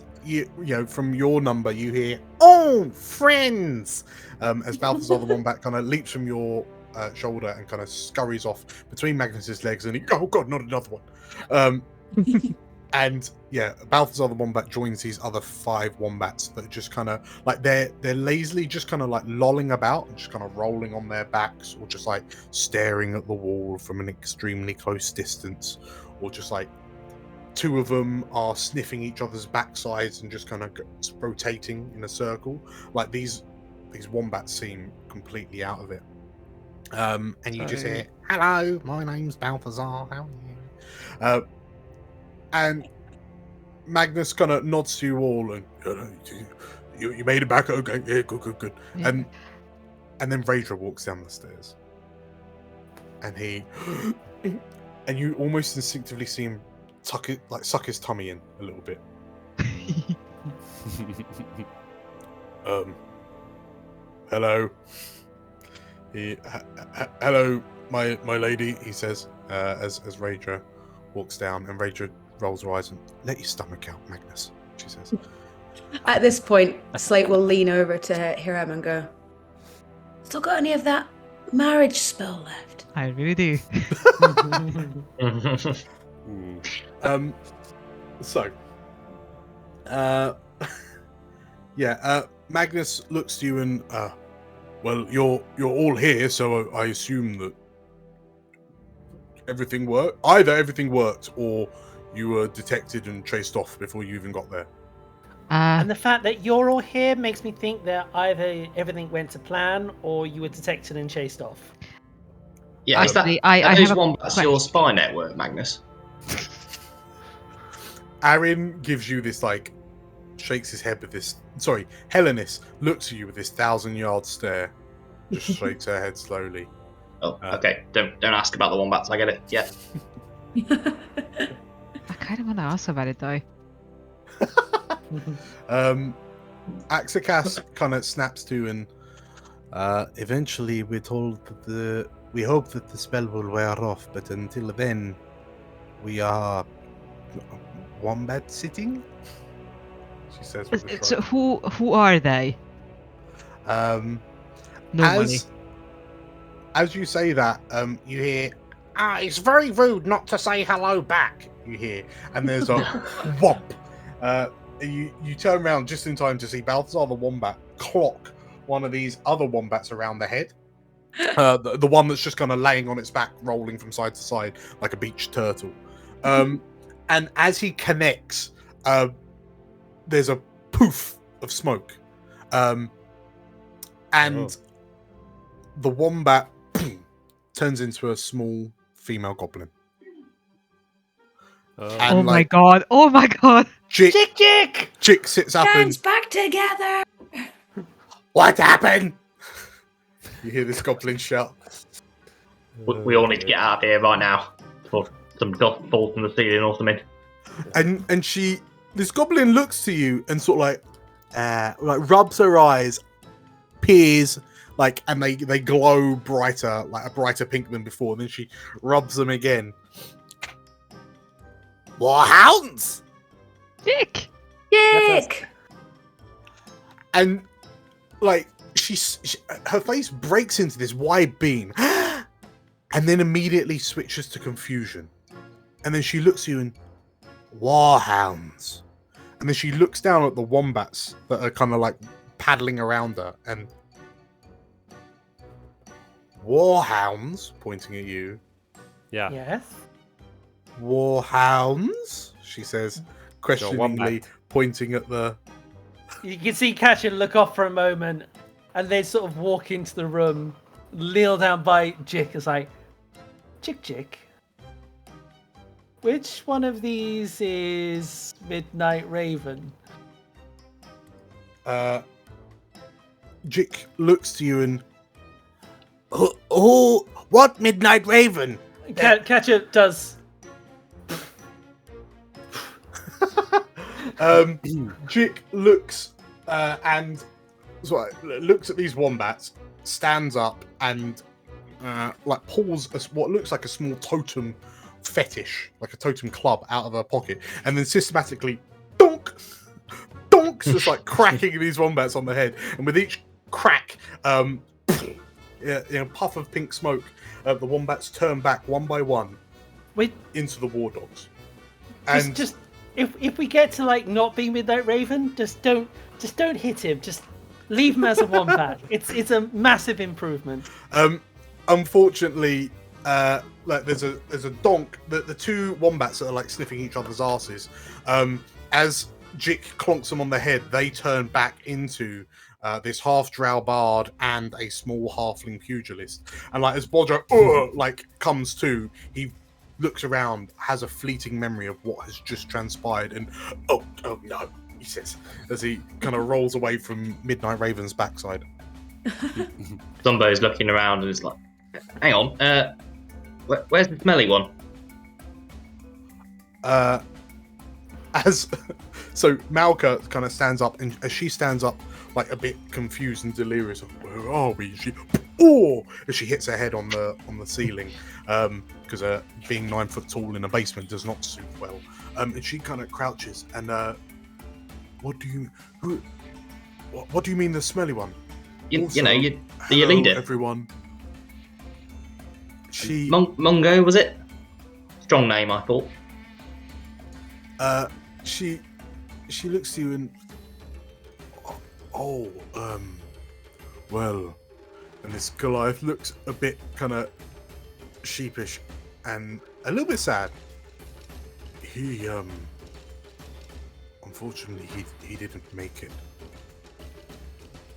from your number, you hear, "Oh, friends!" As Balthazar the wombat kind of leaps from your shoulder and kind of scurries off between Magnus's legs, and oh god, not another one. And Balthazar the wombat joins these other 5 wombats that just kind of they're lazily just kind of lolling about and just kind of rolling on their backs, or just staring at the wall from an extremely close distance, or just 2 of them are sniffing each other's backsides and just kind of rotating in a circle. These wombats seem completely out of it. And you just hear, "Hello, my name's Balthazar. How are you?" And Magnus kind of nods to you all, and you made it back. Okay, yeah, good. Yeah. And then Raedra walks down the stairs, and and you almost instinctively see him suck his tummy in a little bit. Hello. Hello, my lady, he says, as Raedra walks down, and Raedra rolls her eyes and, "Let your stomach out, Magnus," she says. At this point, Slate will lean over to Hiram and go, "Still got any of that marriage spell left?" I really do. Magnus looks to you and, well, you're all here, so I assume that everything worked. Either everything worked, or you were detected and chased off before you even got there. And the fact that you're all here makes me think that either everything went to plan, or you were detected and chased off. Yeah, Actually, are those wombats your spy network, Magnus? Arin gives you this, shakes his head with this... Sorry, Helenus looks at you with this 1,000-yard stare. Just shakes her head slowly. Oh, okay. Don't ask about the wombats. I get it. Yeah. I kind of want to ask about it, though. Axakas kind of snaps to, and eventually we're told that we hope that the spell will wear off, but until then, we are wombat sitting. She says. So who are they? Normally. As you say that, you hear, it's very rude not to say hello back. You hear, and there's a whomp. You turn around just in time to see Balthazar the wombat clock one of these other wombats around the head. The one that's just kind of laying on its back, rolling from side to side like a beach turtle. And as he connects, there's a poof of smoke. And the wombat turns into a small female goblin. Oh my god! Oh my god! Chick sits up Hands and... back together! What happened? You hear this goblin shout. We all need to get out of here right now before some dust falls from the ceiling or something. And this goblin looks to you and sort of like rubs her eyes, peers, like, and they glow brighter, like a brighter pink than before. And then she rubs them again. Warhounds! Dick! Dick! And like her face breaks into this wide beam, and then immediately switches to confusion. And then she looks at you and Warhounds. And then she looks down at the wombats that are kind of like paddling around her, and Warhounds, pointing at you. Yeah. Yes. Warhounds, she says, questioningly, pointing at the. You can see Katya look off for a moment, and then sort of walk into the room, kneel down by Jick, is like, Jick. Which one of these is Midnight Raven? Jick looks to you and. Oh, what Midnight Raven? Katya does. Jick looks and looks at these wombats, stands up and like pulls what looks like a small totem fetish, like a totem club, out of her pocket, and then systematically donks, just like cracking these wombats on the head. And with each crack, puff of pink smoke, the wombats turn back one by one into the war dogs. And Just if we get to like not be Midnight Raven, just don't hit him. Just leave him as a wombat. It's a massive improvement. Unfortunately, like there's a donk. The two wombats that are like sniffing each other's asses. As Jick clonks them on the head, they turn back into this half drow bard and a small halfling pugilist. And like as Bodger like comes to, he looks around, has a fleeting memory of what has just transpired, and oh no, he says as he kind of rolls away from Midnight Raven's backside. Zumbo's looking around and is like, hang on, where's the smelly one? So Malka kind of stands up, and as she stands up, like a bit confused and delirious, of, where are we? As she hits her head on the ceiling, because being 9 foot tall in a basement does not suit well. And she kind of crouches, and what do you mean the smelly one? You Also, know, your hello, leader, everyone. She Mongo, was it? Strong name, I thought. She looks to you and well, and this Goliath looks a bit kind of sheepish and a little bit sad. He unfortunately he didn't make it.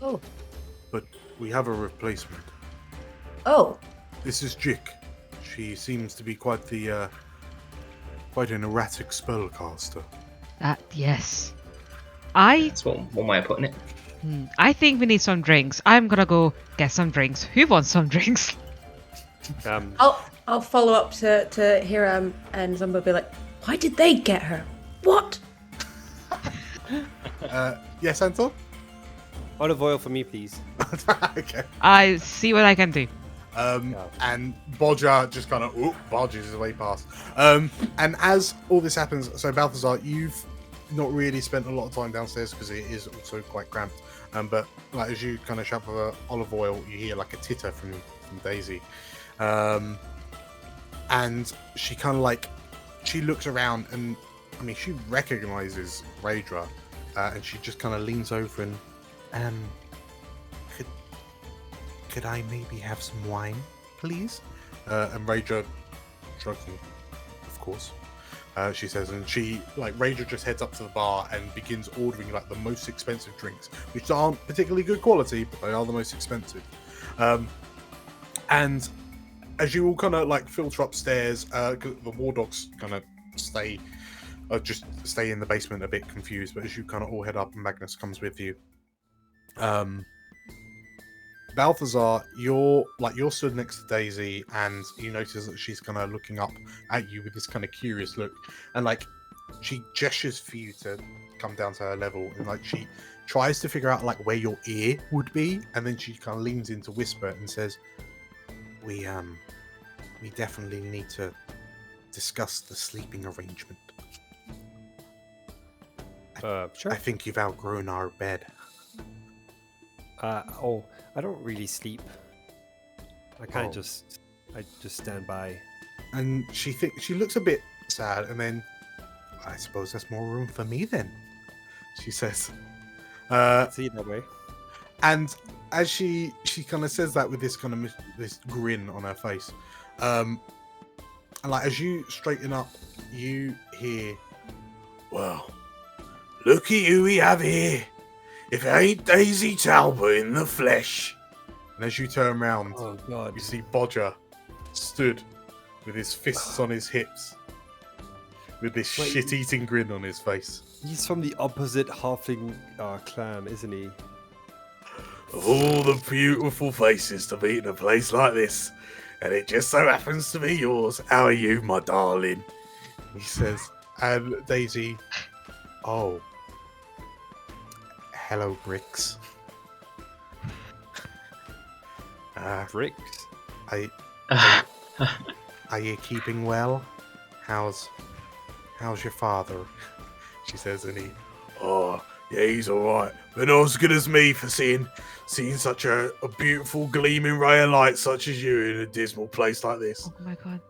Oh. But we have a replacement. Oh. This is Jick. She seems to be quite an erratic spellcaster. Yes. That's one way of putting it. I think we need some drinks. I'm gonna go get some drinks. Who wants some drinks? I'll follow up to Hiram and Zumbo, be like, why did they get her? What? Yes, Anton? Olive oil for me, please. Okay. I see what I can do. And Bodger just kind of barges his way past. And as all this happens, so Balthazar, you've not really spent a lot of time downstairs because it is also quite cramped. But like as you kind of shout for the olive oil, you hear like a titter from Daisy. And she kind of like, she looks around and, I mean, she recognizes Raedra, and she just kind of leans over and, could I maybe have some wine, please? And Raedra, shrugging, of course, she says, and Raedra just heads up to the bar and begins ordering like the most expensive drinks, which aren't particularly good quality, but they are the most expensive. And as you all kind of like filter upstairs, the war dogs kind of stay in the basement a bit confused, but as you kind of all head up and Magnus comes with you, Balthazar, you're stood next to Daisy, and you notice that she's kind of looking up at you with this kind of curious look, and like she gestures for you to come down to her level, and like she tries to figure out like where your ear would be, and then she kind of leans in to whisper and says, we definitely need to discuss the sleeping arrangement. Sure. I think you've outgrown our bed. I don't really sleep. I just stand by. And she looks a bit sad, and then I suppose there's more room for me then, she says. See it that way. And as she kind of says that with this kind of this grin on her face, and like as you straighten up, you hear, well, looky who we have here. If it ain't Daisy Talbot in the flesh. And as you turn around, Oh God! you see Bodger stood with his fists on his hips, with this shit-eating grin on his face. He's from the opposite halfling clan, isn't he? Of all the beautiful faces to meet in a place like this, and it just so happens to be yours. How are you, my darling? He says. And Daisy, oh, hello, Bricks. Bricks? Are you keeping well? How's your father? She says, and he, oh, yeah, he's all right, but not as good as me for seeing such a beautiful gleaming ray of light such as you in a dismal place like this. Oh my god.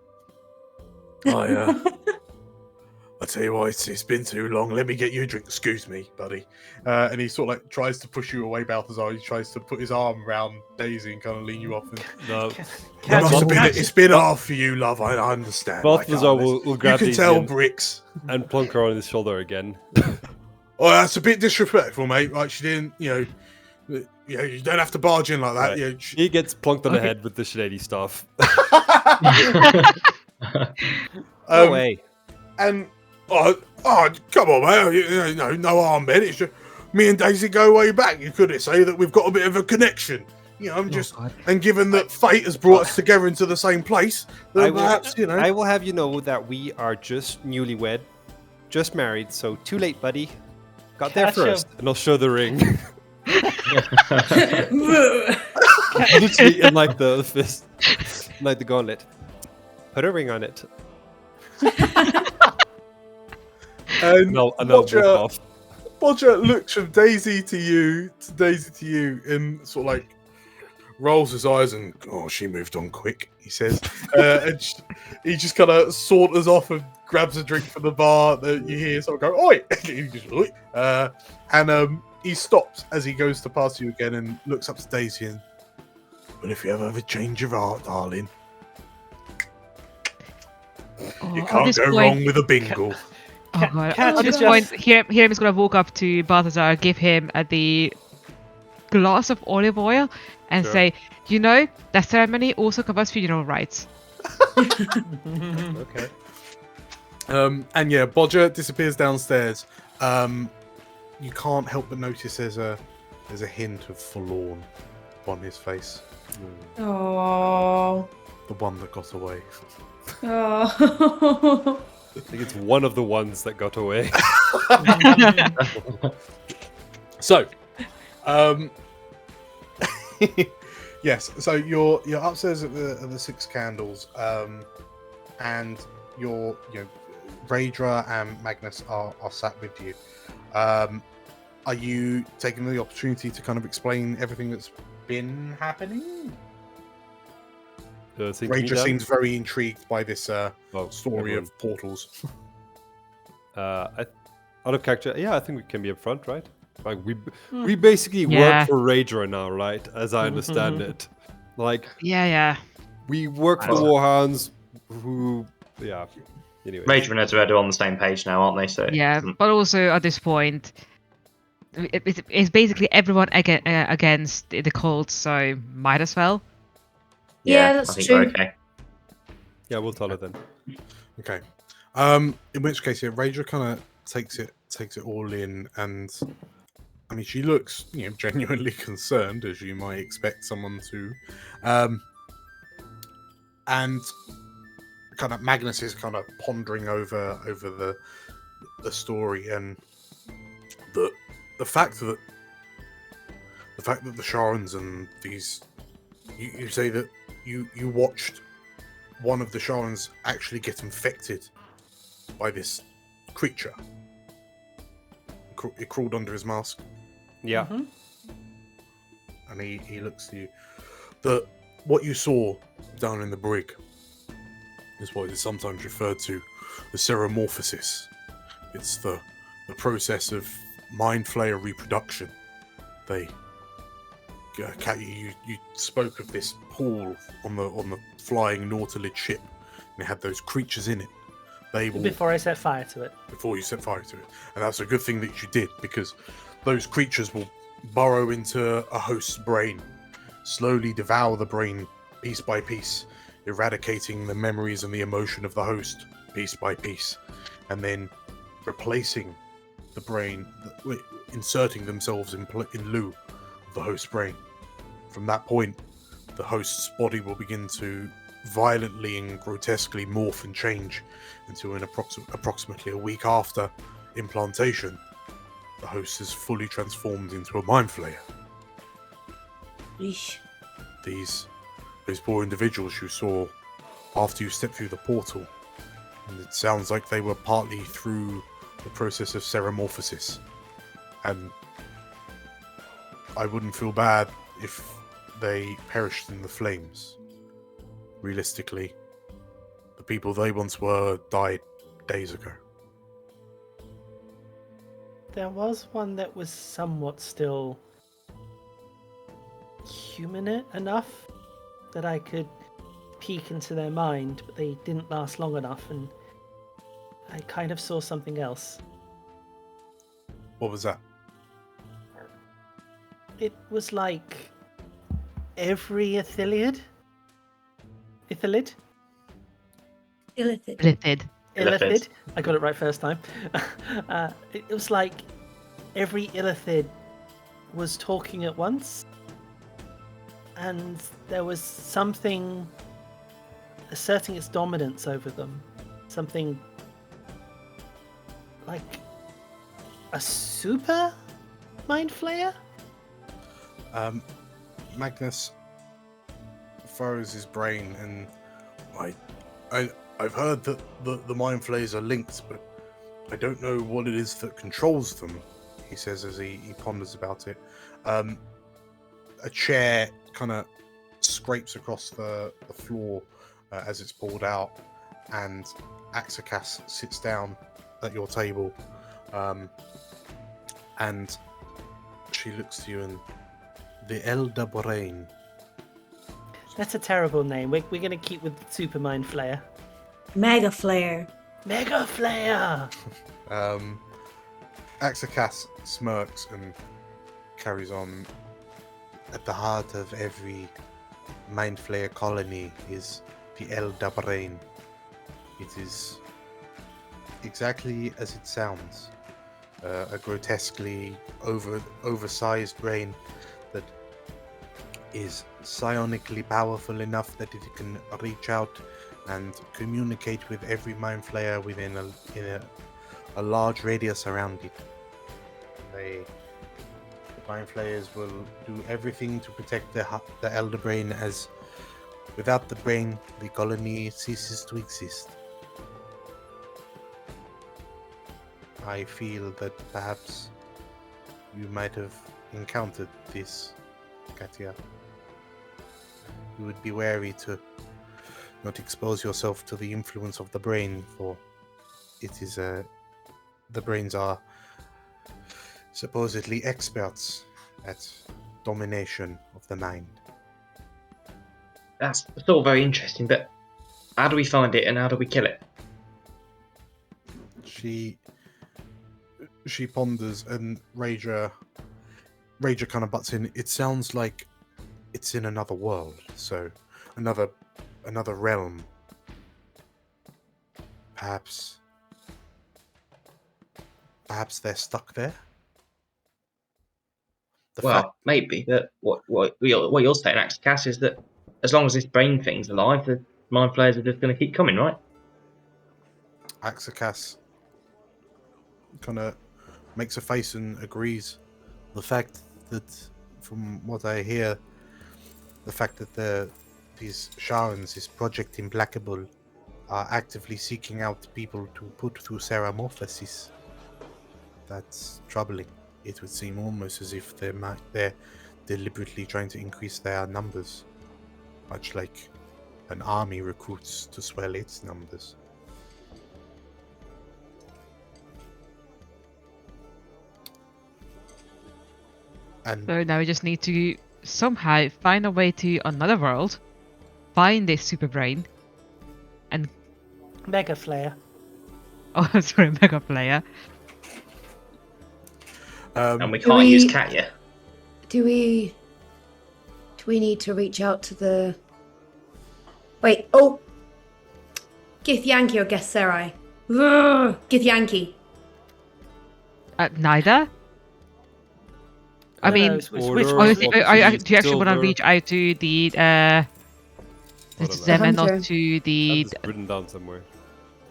I tell you what, it's been too long. Let me get you a drink. Excuse me, buddy. And he sort of like tries to push you away, Balthazar. He tries to put his arm around Daisy and kind of lean you off. And, No. it's been hard for you, love. I understand. Balthazar will grab you can Daisy tell, and- Bricks. and plunk her on his shoulder again. Oh, that's a bit disrespectful, mate. Like she didn't, you don't have to barge in like that. Right. Yeah, He gets plunked on the head with the shady stuff. No way. And oh, come on, mate. No harm, Ben. It's just me and Daisy go way back. You could say that we've got a bit of a connection. I'm just, and given that fate has brought us together into the same place, then perhaps, I will have you know that we are just newlywed, just married, so too late, buddy. Got there first, and I'll show the ring. Literally in like the fist, like the gauntlet. Put a ring on it. And I'll walk off. Bodger looks from Daisy to you, and sort of like rolls his eyes and, oh, she moved on quick, he says. And he just kind of saunters off and grabs a drink from the bar that you hear someone go, oi! He just, oi! And he stops as he goes to pass you again and looks up to Daisy and, well, if you ever have a change of heart, darling, you can't go wrong with a bingle. Oh god! At this point, Hiram is gonna walk up to Balthazar, give him the glass of olive oil, and say, that ceremony also covers funeral rites. Okay. And yeah, Bodger disappears downstairs. You can't help but notice there's a hint of forlorn on his face. Oh. The one that got away. Oh. I think it's one of the ones that got away. So, yes. So you're upstairs at the Six Candles, and Raedra and Magnus are sat with you. Are you taking the opportunity to kind of explain everything that's been happening? Raedra seems very intrigued by this story of portals. Out of character, I think we can be up front, right? Like we basically work for Raedra now, right? As I understand it. Like we work for the Warhounds, Anyway, Raedra and Ezreal are on the same page now, aren't they? So but also at this point, it's basically everyone against the cult, so might as well. Yeah, that's I think true. we're okay. Yeah, we'll tell her then. Okay. In which case, Raedra kind of takes it all in, and I mean, she looks, genuinely concerned, as you might expect someone to. And kind of Magnus is kind of pondering over a story, and the fact that the Sharans and these, you say that you watched one of the Sharans actually get infected by this creature. It crawled under his mask. Yeah. Mm-hmm. And he looks to you. What you saw down in the brig is what is sometimes referred to as seromorphosis. It's the process of mind flayer reproduction. Katya, you spoke of this pool on the flying Nautilid ship, and it had those creatures in it. Before I set fire to it. Before you set fire to it. And that's a good thing that you did, because those creatures will burrow into a host's brain, slowly devour the brain piece by piece, eradicating the memories and the emotion of the host piece by piece, and then replacing the brain, inserting themselves in lieu of the host's brain. From that point, the host's body will begin to violently and grotesquely morph and change until in approximately a week after implantation, the host is fully transformed into a mind flayer. Yeesh. Those poor individuals you saw after you stepped through the portal, and it sounds like they were partly through the process of seromorphosis, and I wouldn't feel bad if they perished in the flames. Realistically, the people they once were died days ago. There was one that was somewhat still human enough that I could peek into their mind, but they didn't last long enough, and I kind of saw something else. What was that? It was like every Ithilid? Illithid. Illithid. I got it right first time. It was like every Illithid was talking at once, and there was something asserting its dominance over them. Something like a super mind flayer? Magnus furrows his brain, and I've heard that the mind flayers are linked, but I don't know what it is that controls them, he says as he ponders about it. A chair kind of scrapes across the floor as it's pulled out, and Axakas sits down at your table, and she looks to you, and the Elder Brain. That's a terrible name. We're going to keep with Super Mind Flayer. Mega Flare. Mega Flare! Axakas smirks and carries on. At the heart of every Mind Flayer colony is the Elder Brain. It is exactly as it sounds. A grotesquely oversized brain that is psionically powerful enough that it can reach out and communicate with every mind flayer within a large radius around it. The mind flayers will do everything to protect the Elder Brain, as without the brain, the colony ceases to exist. I feel that perhaps you might have encountered this, Katya. You would be wary to not expose yourself to the influence of the brain, for it is the brains are supposedly experts at domination of the mind. That's all very interesting, but how do we find it and how do we kill it? She ponders, and Rager kind of butts in. It sounds like it's in another world, so another realm. Perhaps they're stuck there. Maybe. But what you're saying, Axakas, is that as long as this brain thing's alive, the mind flayers are just going to keep coming, right? Axakas kind of makes a face and agrees. The fact that, from what I hear, the fact that these Sharans, this Project Implacable, are actively seeking out people to put through Ceramorphosis, that's troubling. It would seem almost as if they're deliberately trying to increase their numbers, much like an army recruits to swell its numbers. And So now we just need to somehow find a way to another world, find this super brain, and Mega Flare. oh, sorry, Mega Player. And we can't use Katya. Do we need to reach out to the... Wait, oh! Githyanki or Gesserai? Githyanki. Neither. I mean, honestly, do you actually want to reach out to the them and not to the? It's written down somewhere.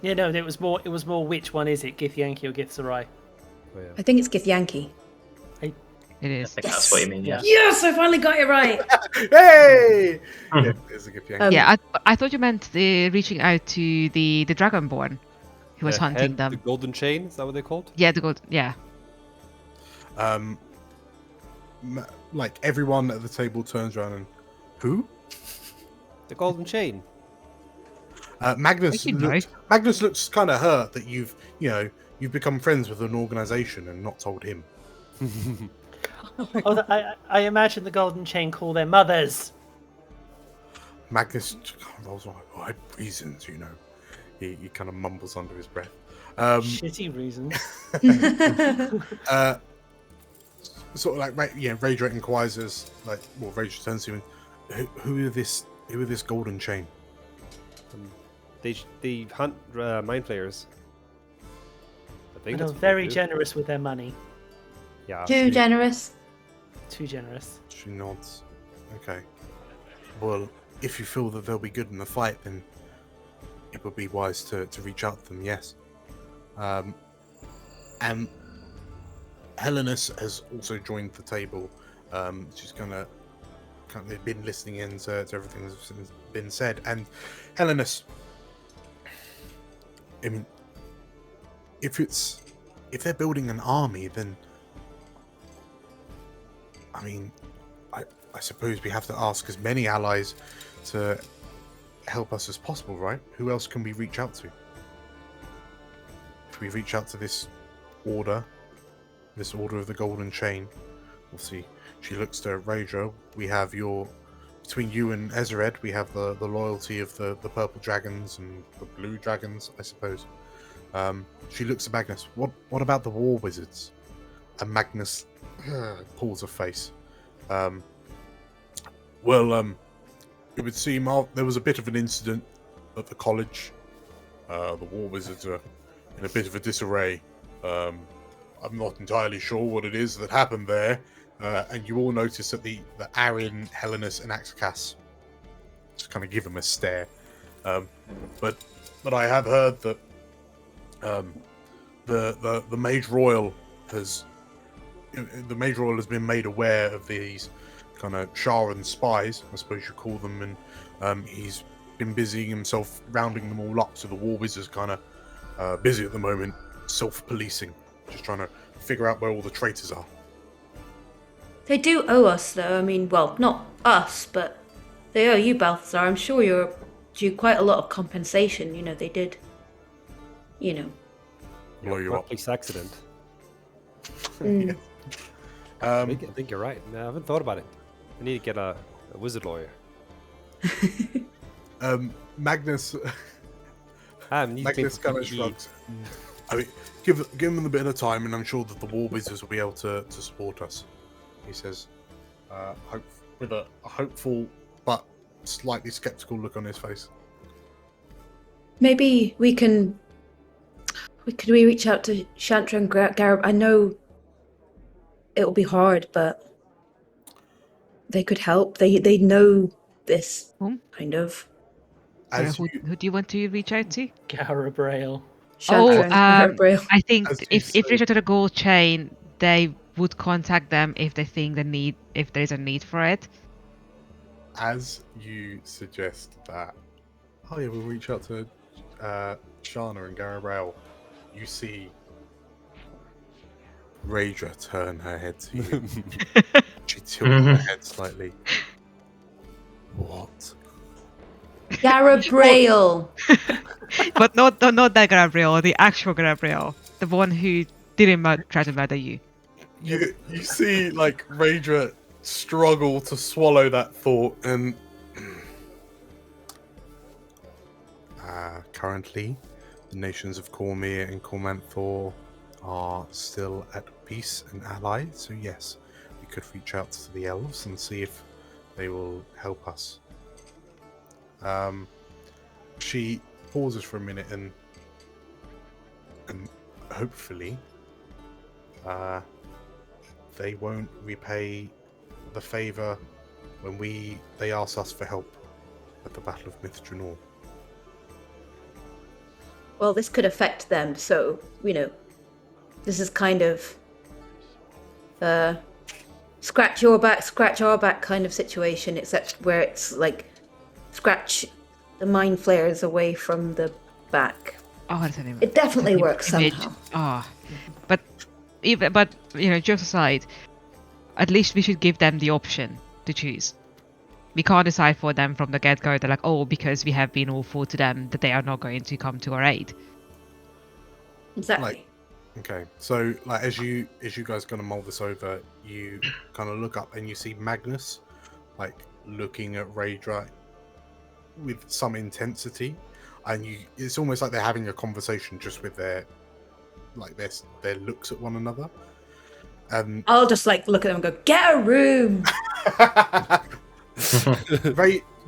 Yeah, no, it was more. Which one is it, Githyanki or Githzerai? Oh, yeah. I think it's Githyanki. It is. I think that's what you mean. Yeah. Yes, I finally got it right. hey! Yeah, it's a good thing. Yeah, I thought you meant reaching out to the Dragonborn who was hunting them. The golden chain, is that what they're called? Yeah, the gold. Yeah. Like everyone at the table turns around and, who? The golden chain. Magnus looks kind of hurt that you've become friends with an organization and not told him. I imagine the Golden Chain call their mothers. Magnus rolls on. I had reasons, He kind of mumbles under his breath. Shitty reasons. Sort of like, Raydra inquires as, Raydra turns to him. Who are this Golden Chain? They hunt mind flayers. I think They're very generous with their money. Yeah. Too generous. Too generous. She nods. Okay. Well, if you feel that they'll be good in the fight, then it would be wise to reach out to them, yes. And Helenus has also joined the table. She's they've been listening in to everything that's been said. And Helenus, I mean, if they're building an army, then I mean, I suppose we have to ask as many allies to help us as possible, right? Who else can we reach out to? If we reach out to this order of the Golden Chain, we'll see. She looks to Raydra. We have between you and Ezered, we have the loyalty of the purple dragons and the blue dragons, I suppose. She looks at Magnus. What about the war wizards? And Magnus pulls a face. It would seem there was a bit of an incident at the college. The war wizards are in a bit of a disarray. I'm not entirely sure what it is that happened there. And you all notice that the Arin, Helenus, and Axacas just kind of give him a stare. But I have heard that the Mage Royal has been made aware of these kind of Sharan spies, I suppose you call them, and he's been busying himself rounding them all up. So the war wizards kind of busy at the moment, self-policing, just trying to figure out where all the traitors are. They do owe us, though. I mean, well, not us, but they owe you, Balthazar. I'm sure you're due quite a lot of compensation. They did. Blow you up. Police accident. Mm. Yeah. I think you're right. No, I haven't thought about it. I need to get a wizard lawyer. Magnus. Magnus kind of shrugs. I mean, give them a bit of time, and I'm sure that the war wizards will be able to support us. He says, with a hopeful but slightly skeptical look on his face. Maybe we can. Could we reach out to Shantra and Garib? I know it'll be hard, but they could help. They know this kind of. Who do you want to reach out to? Garabrail. Shadowfell and Gabriel. I think As you if say- reach out to the gold chain, they would contact them if they think if there is a need for it. As you suggest that, oh yeah, we'll reach out to Shana and Gabriel. You see Raedra turn her head to you. She tilts her head slightly. What? Gabriel. But not that Gabriel, the actual Gabriel, the one who didn't try to murder you. You see, like, Raedra struggle to swallow that thought, and currently, the nations of Cormyr and Cormanthor are still at peace and allied. So yes, we could reach out to the elves and see if they will help us. She pauses for a minute and hopefully, they won't repay the favor when they ask us for help at the Battle of Mithranor. Well, this could affect them, so, this is kind of scratch your back, scratch our back kind of situation, except where it's like scratch the mind flayers away from the back. Oh, that's an It definitely works image. somehow. Ah, but jokes aside, at least we should give them the option to choose. We can't decide for them from the get-go. They're like, oh, because we have been awful to them, that they are not going to come to our aid. Exactly. Okay, so like as you guys gonna mull this over, you kind of look up and you see Magnus, like looking at Raedra with some intensity, and it's almost like they're having a conversation just with their looks at one another. I'll just look at them and go, get a room.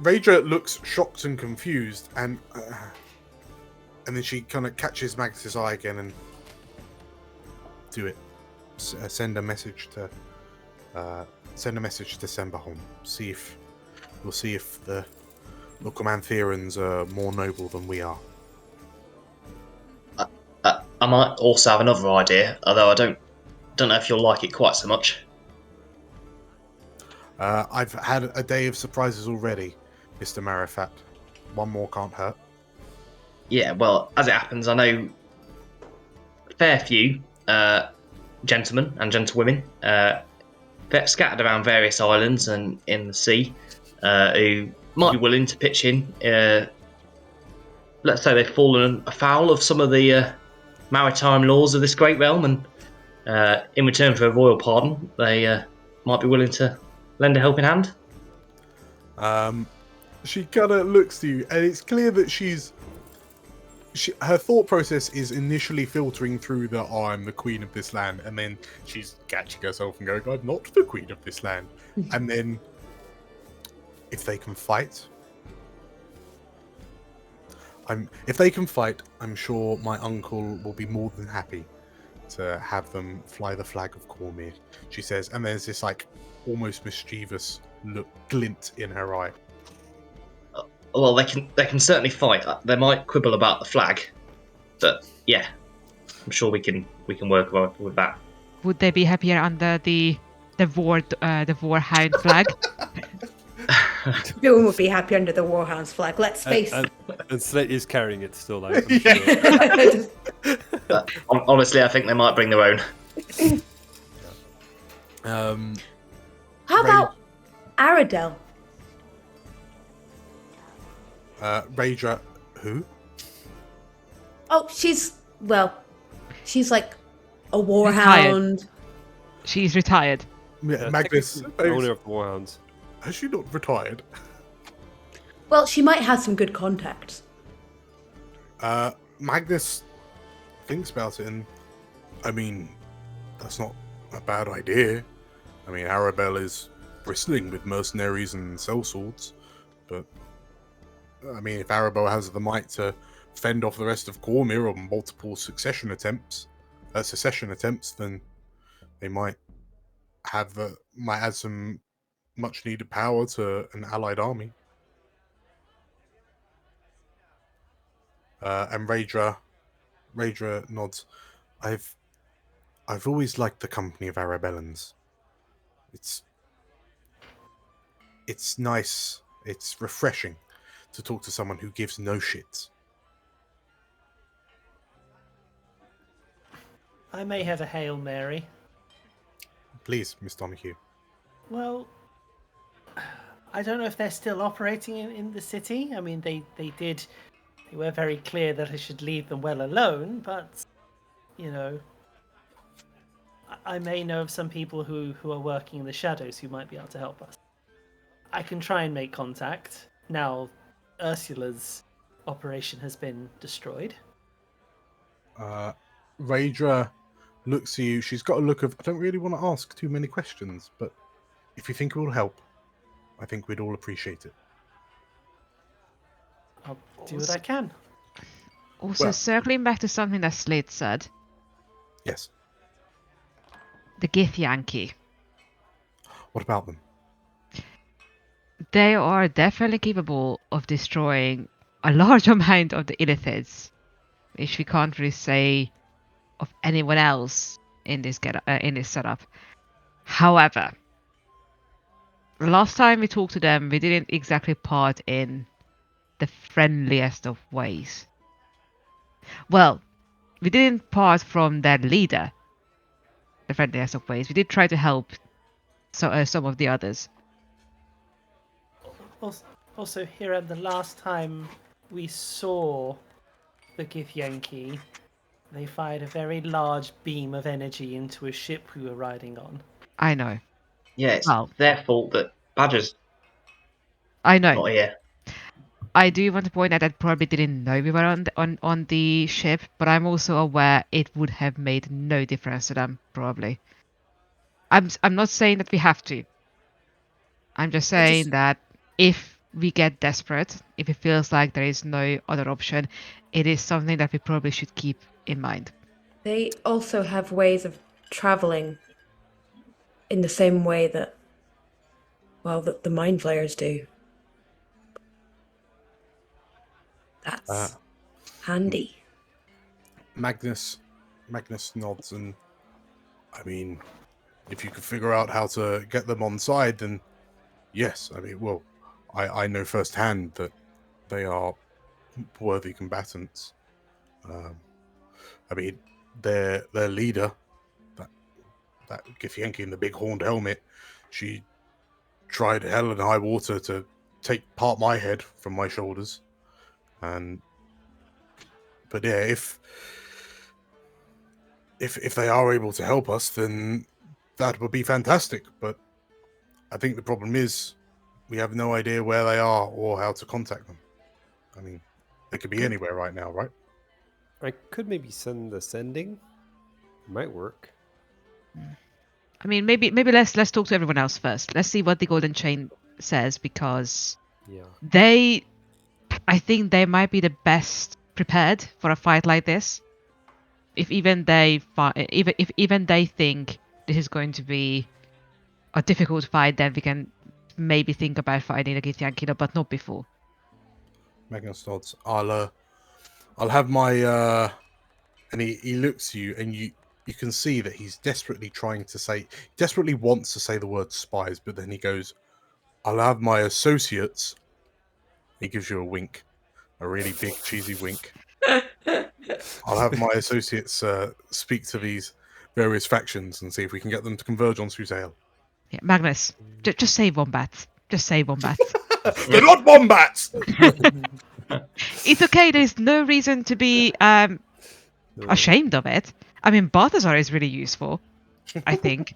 Raedra looks shocked and confused, and then she kind of catches Magnus's eye again and do it. Send a message to Semberholm. We'll see if the Cormanthians are more noble than we are. I might also have another idea, although I don't know if you'll like it quite so much. I've had a day of surprises already, Mr. Marifat. One more can't hurt. Yeah, well, as it happens, I know a fair few gentlemen and gentlewomen scattered around various islands and in the sea who might be willing to pitch in. Let's say they've fallen afoul of some of the maritime laws of this great realm, and in return for a royal pardon, they might be willing to lend a helping hand. She kind of looks to you, and it's clear that her thought process is initially filtering through the I'm the queen of this land, and then she's catching herself and going, I'm not the queen of this land. And then, if they can fight, I'm sure my uncle will be more than happy to have them fly the flag of Cormyr, she says, and there's this almost mischievous glint in her eye. Well, they can certainly fight. They might quibble about the flag, but yeah, I'm sure we can work with that. Would they be happier under the Warhound flag? No one would be happy under the Warhounds flag. Let's face it. And Slate is carrying it still, though. Honestly, I think they might bring their own. How about Aradel? Raedra, who? Oh, she's like a warhound. She's retired. Yeah, Magnus, owner of the Warhounds. Has she not retired? Well, she might have some good contacts. Magnus thinks about it, and I mean, that's not a bad idea. I mean, Arabelle is bristling with mercenaries and sellswords, but I mean, if Arabelle has the might to fend off the rest of Cormyr on multiple secession attempts, then they might add some much-needed power to an allied army. And Raedra Raedra nods. I've always liked the company of Arabellans. It's nice. It's refreshing to talk to someone who gives no shits. I may have a Hail Mary. Please, Miss Donahue. Well, I don't know if they're still operating in the city. I mean, they were very clear that I should leave them well alone, but, you know, I may know of some people who are working in the shadows who might be able to help us. I can try and make contact. Now, Ursula's operation has been destroyed. Raedra looks at you. She's got a look of, I don't really want to ask too many questions, but if you think it will help, I think we'd all appreciate it. I'll do what I can. Also, circling back to something that Slate said. Yes. The Githyanki. What about them? They are definitely capable of destroying a large amount of the Illithids, which we can't really say of anyone else in this setup. However, last time we talked to them, we didn't exactly part in the friendliest of ways. Well, we didn't part from their leader the friendliest of ways. We did try to help some of the others. Also, here at the last time we saw the Githyanki, they fired a very large beam of energy into a ship we were riding on. I know. Yeah, it's their fault that Badger's I know. not here. I do want to point out that probably didn't know we were on the ship, but I'm also aware it would have made no difference to them, probably. I'm not saying that we have to. I'm just saying that if we get desperate, if it feels like there is no other option, it is something that we probably should keep in mind. They also have ways of traveling in the same way that the Mind Flayers do. That's handy. Magnus nods, and I mean, if you could figure out how to get them on side, then yes. I mean, well, I know firsthand that they are worthy combatants. I mean, their leader, that Githyanki in the big horned helmet, she tried hell and high water to take part my head from my shoulders. But yeah, if they are able to help us, then that would be fantastic. But I think the problem is we have no idea where they are or how to contact them. I mean, they could be anywhere right now, right? I could maybe send the sending. It might work. I mean, maybe let's talk to everyone else first. Let's see what the Golden Chain says, because I think they might be the best prepared for a fight like this. If even they think this is going to be a difficult fight, then we can maybe think about fighting the Githyanki, but not before. Magnus nods. I'll have my and he looks at you, and you can see that he's desperately wants to say the word spies, but then he goes, I'll have my associates. He gives you a wink, a really big cheesy wink. I'll have my associates speak to these various factions and see if we can get them to converge on Suzail. Yeah, Magnus, just say Wombat. Just say Wombat. They're not wombats! It's okay. There's no reason to be ashamed of it. I mean, Balthazar is really useful, I think.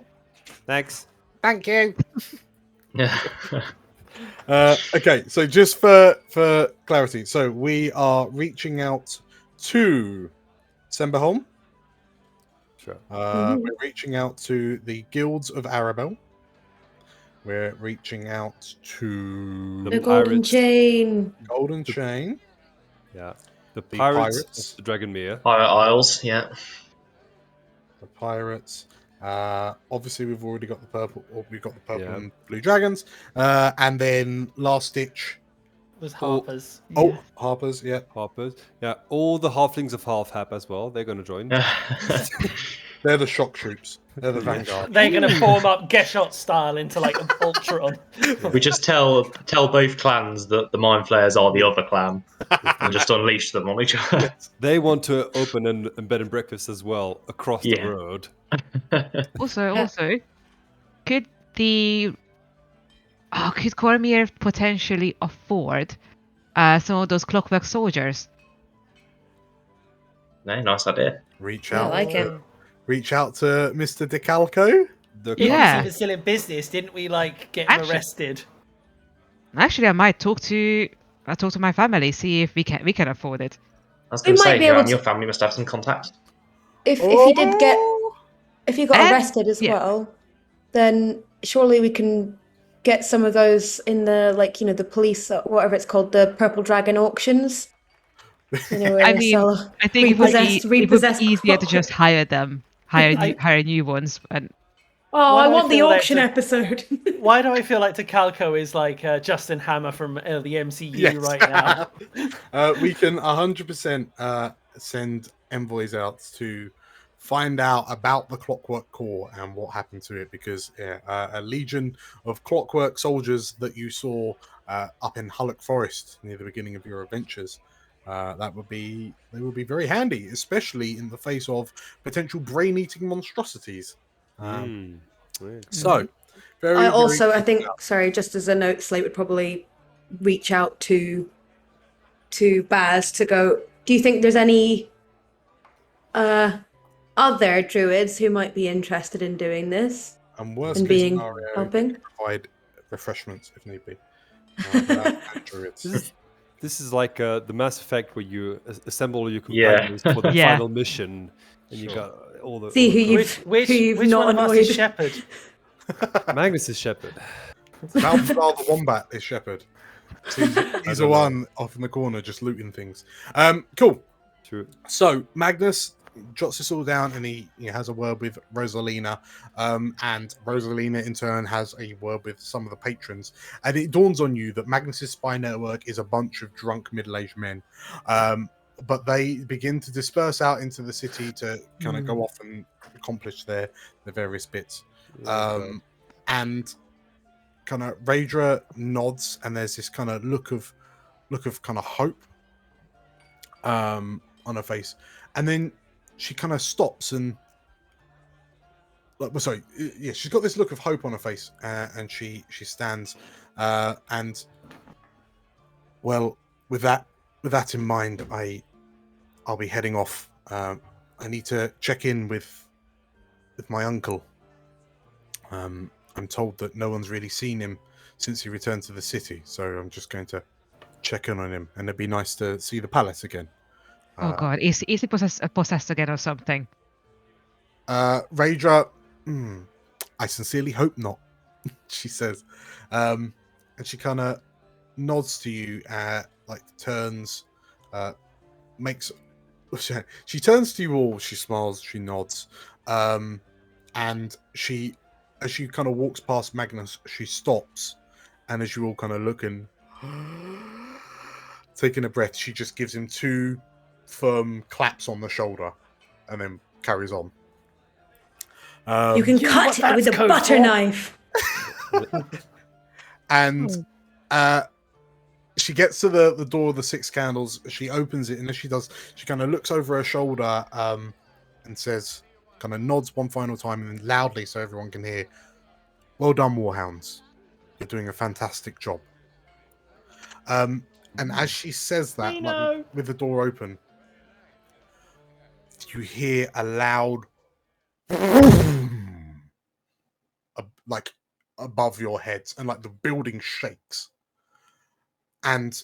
Thanks. Thank you. Okay, so just for clarity, so we are reaching out to Semberholm. Sure. We're reaching out to the guilds of Arabelle. We're reaching out to the Golden Chain. Golden Chain. Yeah. The pirates. The Dragonmere. Pirate Isles, yeah. The pirates. Obviously, we've already got the purple. Or we've got the purple and blue dragons. And then last ditch, was Harper's. Oh, Harper's, yeah. Harper's. Yeah, all the halflings of Half Hap as well. They're going to join. They're the shock troops. They're the vanguard. They're going to form up Geshot style into like a Voltron. We just tell both clans that the Mind Flayers are the other clan and just unleash them on each other. They want to open a bed and breakfast as well across the road. Also, could Cormyr potentially afford some of those clockwork soldiers? No, nice idea. Reach Yeah, out. I like it. Reach out to Mr. DeCalco. If he was still in business, didn't we like get him arrested? Actually, I might talk to my family, see if we can afford it. I was going to say, your family must have some contacts. If you got arrested as well, then surely we can get some of those in the the police, whatever it's called, the Purple Dragon auctions. I think it would be easier to just hire them, hire new ones. And I want the auction episode. Why do I feel like DeCalco is like Justin Hammer from the MCU right now? We can 100% send envoys out to find out about the Clockwork Corps and what happened to it, because a legion of clockwork soldiers that you saw up in Hullock Forest near the beginning of your adventures, they would be very handy, especially in the face of potential brain-eating monstrosities. So, I think, sorry, just as a note, Slate would probably reach out to Baz to go, do you think there's any other druids who might be interested in doing this? And worst case scenario, helping? Provide refreshments if need be. Druids. This is like the Mass Effect where you assemble your companions for the final mission, and you got all the... Which not one of us annoyed. is Shepherd? Magnus is Shepherd. Balthazar the Wombat is Shepherd. He's the one off in the corner just looting things. Cool. True. So Magnus jots this all down, and he has a word with Rosalina, and Rosalina in turn has a word with some of the patrons, and it dawns on you that Magnus's spy network is a bunch of drunk middle-aged men, but they begin to disperse out into the city to kind of go off and accomplish their various bits. And kind of Raedra nods, and there's this kind of look of kind of hope on her face, and then she kind of stops and she's got this look of hope on her face, and she stands, and well, with that in mind, I'll be heading off. I need to check in with my uncle. I'm told that no one's really seen him since he returned to the city, so I'm just going to check in on him, and it'd be nice to see the palace again. Oh God, is he possessed again or something? Raedra, I sincerely hope not, she says. And she kind of nods to you, turns, she turns to you all, she smiles, she nods. And she, as she kind of walks past Magnus, she stops. And as you all kind of look and taking a breath, she just gives him two firm claps on the shoulder and then carries on. You can cut it with a butter knife. And she gets to the door of the Six Candles. She opens it, and as she does, she kind of looks over her shoulder and says, kind of nods one final time, and then loudly so everyone can hear, "Well done, Warhounds. You're doing a fantastic job." And as she says that, with the door open, you hear a loud like above your heads, and like the building shakes, and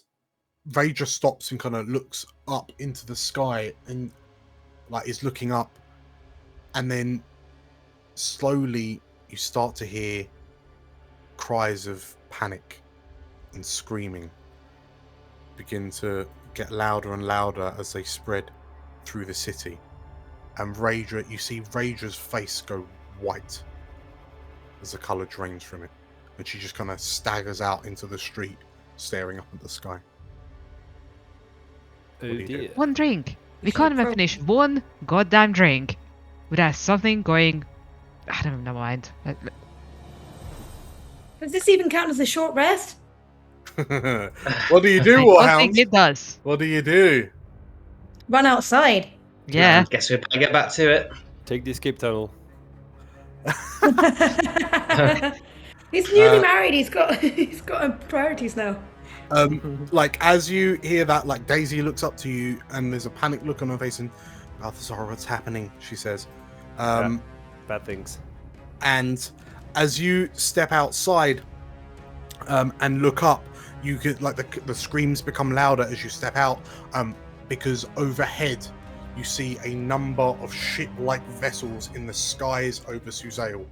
Ray just stops and kind of looks up into the sky and like is looking up, and then slowly you start to hear cries of panic and screaming begin to get louder and louder as they spread through the city. And Raedra, you see Raedra's face go white as the colour drains from it, and she just kind of staggers out into the street staring up at the sky. Oh dear. One drink. We should can't even prob- finish one goddamn drink without something going. I don't know. Never mind. Does this even count as a short rest? What do you do, I don't think Warhounds? it does. What do you do? Run outside. Yeah. Guess we better get back to it. Take the escape tunnel. He's newly married. He's got priorities now. Like as you hear that, like Daisy looks up to you, and there's a panic look on her face. And Balthazar, what's happening? She says. Bad things. And as you step outside and look up, you get like the screams become louder as you step out, because overhead you see a number of ship-like vessels in the skies over Suzail,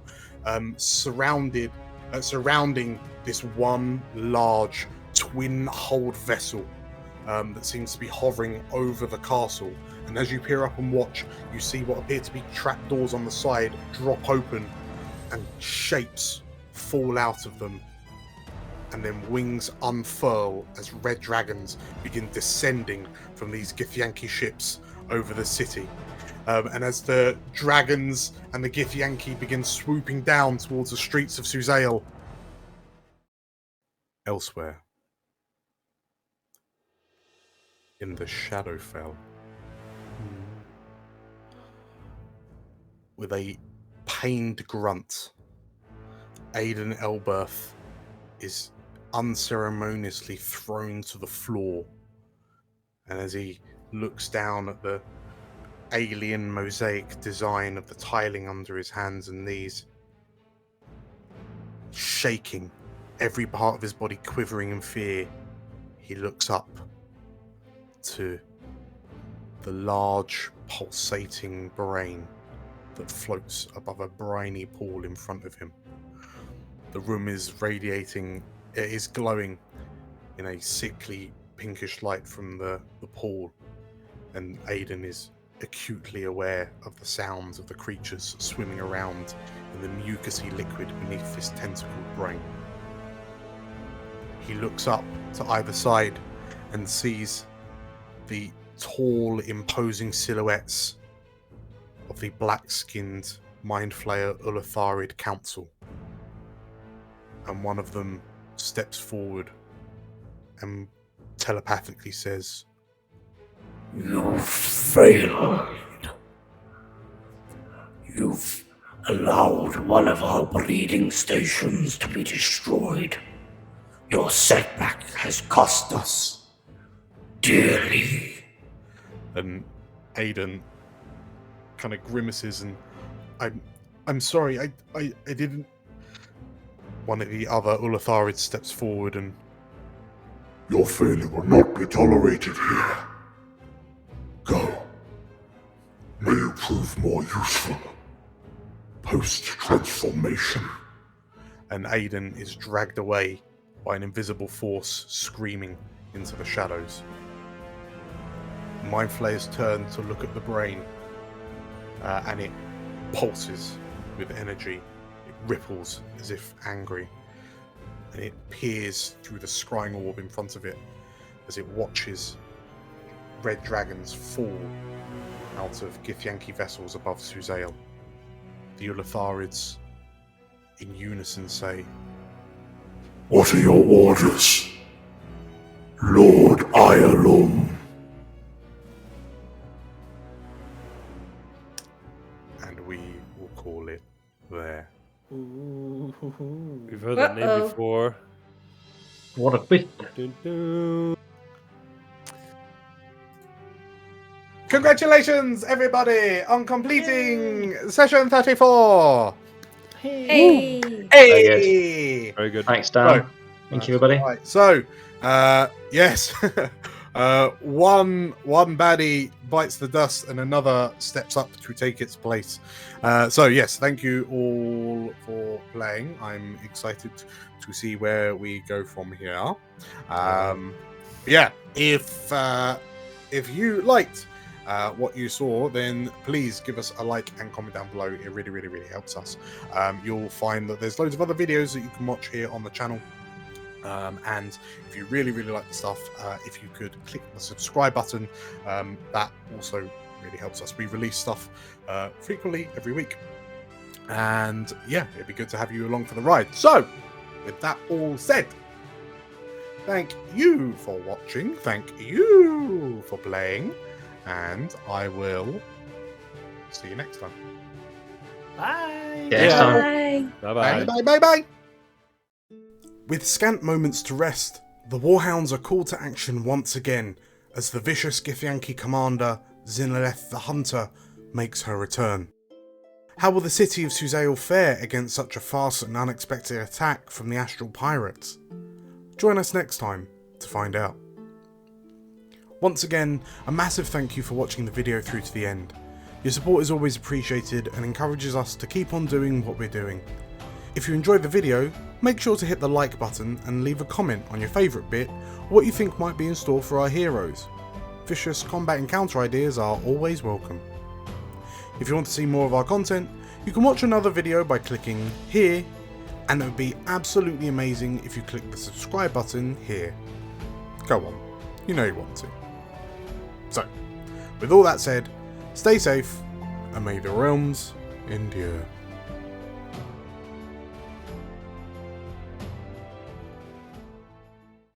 surrounding this one large twin-hulled vessel that seems to be hovering over the castle. And as you peer up and watch, you see what appear to be trapdoors on the side drop open, and shapes fall out of them, and then wings unfurl as red dragons begin descending from these Githyanki ships over the city. And as the dragons and the Githyanki begin swooping down towards the streets of Suzail, elsewhere, in the Shadowfell, with a pained grunt, Aidan Elberth is unceremoniously thrown to the floor, and as he looks down at the alien mosaic design of the tiling under his hands and knees, shaking, every part of his body quivering in fear, he looks up to the large pulsating brain that floats above a briny pool in front of him. The room is radiating, it is glowing in a sickly pinkish light from the pool, and Aidan is acutely aware of the sounds of the creatures swimming around in the mucousy liquid beneath this tentacled brain. He looks up to either side and sees the tall, imposing silhouettes of the black-skinned Mind Flayer Ulatharid Council. And one of them steps forward and telepathically says, "You've failed. You've allowed one of our breeding stations to be destroyed. Your setback has cost us dearly." And Aidan kind of grimaces and I'm sorry, I didn't. One of the other Ulatharids steps forward and, "Your failure will not be tolerated here. Go. May you prove more useful post-transformation." and Aidan is dragged away by an invisible force screaming into the shadows. Mind Flayers turn to look at the brain, and it pulses with energy. It ripples as if angry, and it peers through the scrying orb in front of it as it watches red dragons fall out of Githyanki vessels above Suzail. The Ulatharids in unison say, "What are your orders, Lord Ialum?" and we will call it there. We've heard that name before. What a twist. Dun, dun. Congratulations, everybody, on completing session 34! Hey. Hey! Very good. Thanks, Dan. Right. Thank you, everybody. Right, so, yes, one baddie bites the dust and another steps up to take its place. So, yes, thank you all for playing. I'm excited to see where we go from here. Yeah, if you liked what you saw, then please give us a like and comment down below. It really, really, really helps us. You'll find that there's loads of other videos that you can watch here on the channel. And if you really like the stuff, if you could click the subscribe button, that also really helps us. We release stuff frequently every week, and yeah, it'd be good to have you along for the ride. So with that all said, thank you for watching, thank you for playing, and I will see you next time. Bye. Yeah, next time. Bye. Bye. With scant moments to rest, the Warhounds are called to action once again as the vicious Githyanki commander, Zinaleth the Hunter, makes her return. How will the city of Suzail fare against such a fast and unexpected attack from the Astral Pirates? Join us next time to find out. Once again, a massive thank you for watching the video through to the end. Your support is always appreciated and encourages us to keep on doing what we're doing. If you enjoyed the video, make sure to hit the like button and leave a comment on your favourite bit or what you think might be in store for our heroes. Vicious combat encounter ideas are always welcome. If you want to see more of our content, you can watch another video by clicking here, and it would be absolutely amazing if you click the subscribe button here. Go on, you know you want to. So, with all that said, stay safe, and may the realms endure.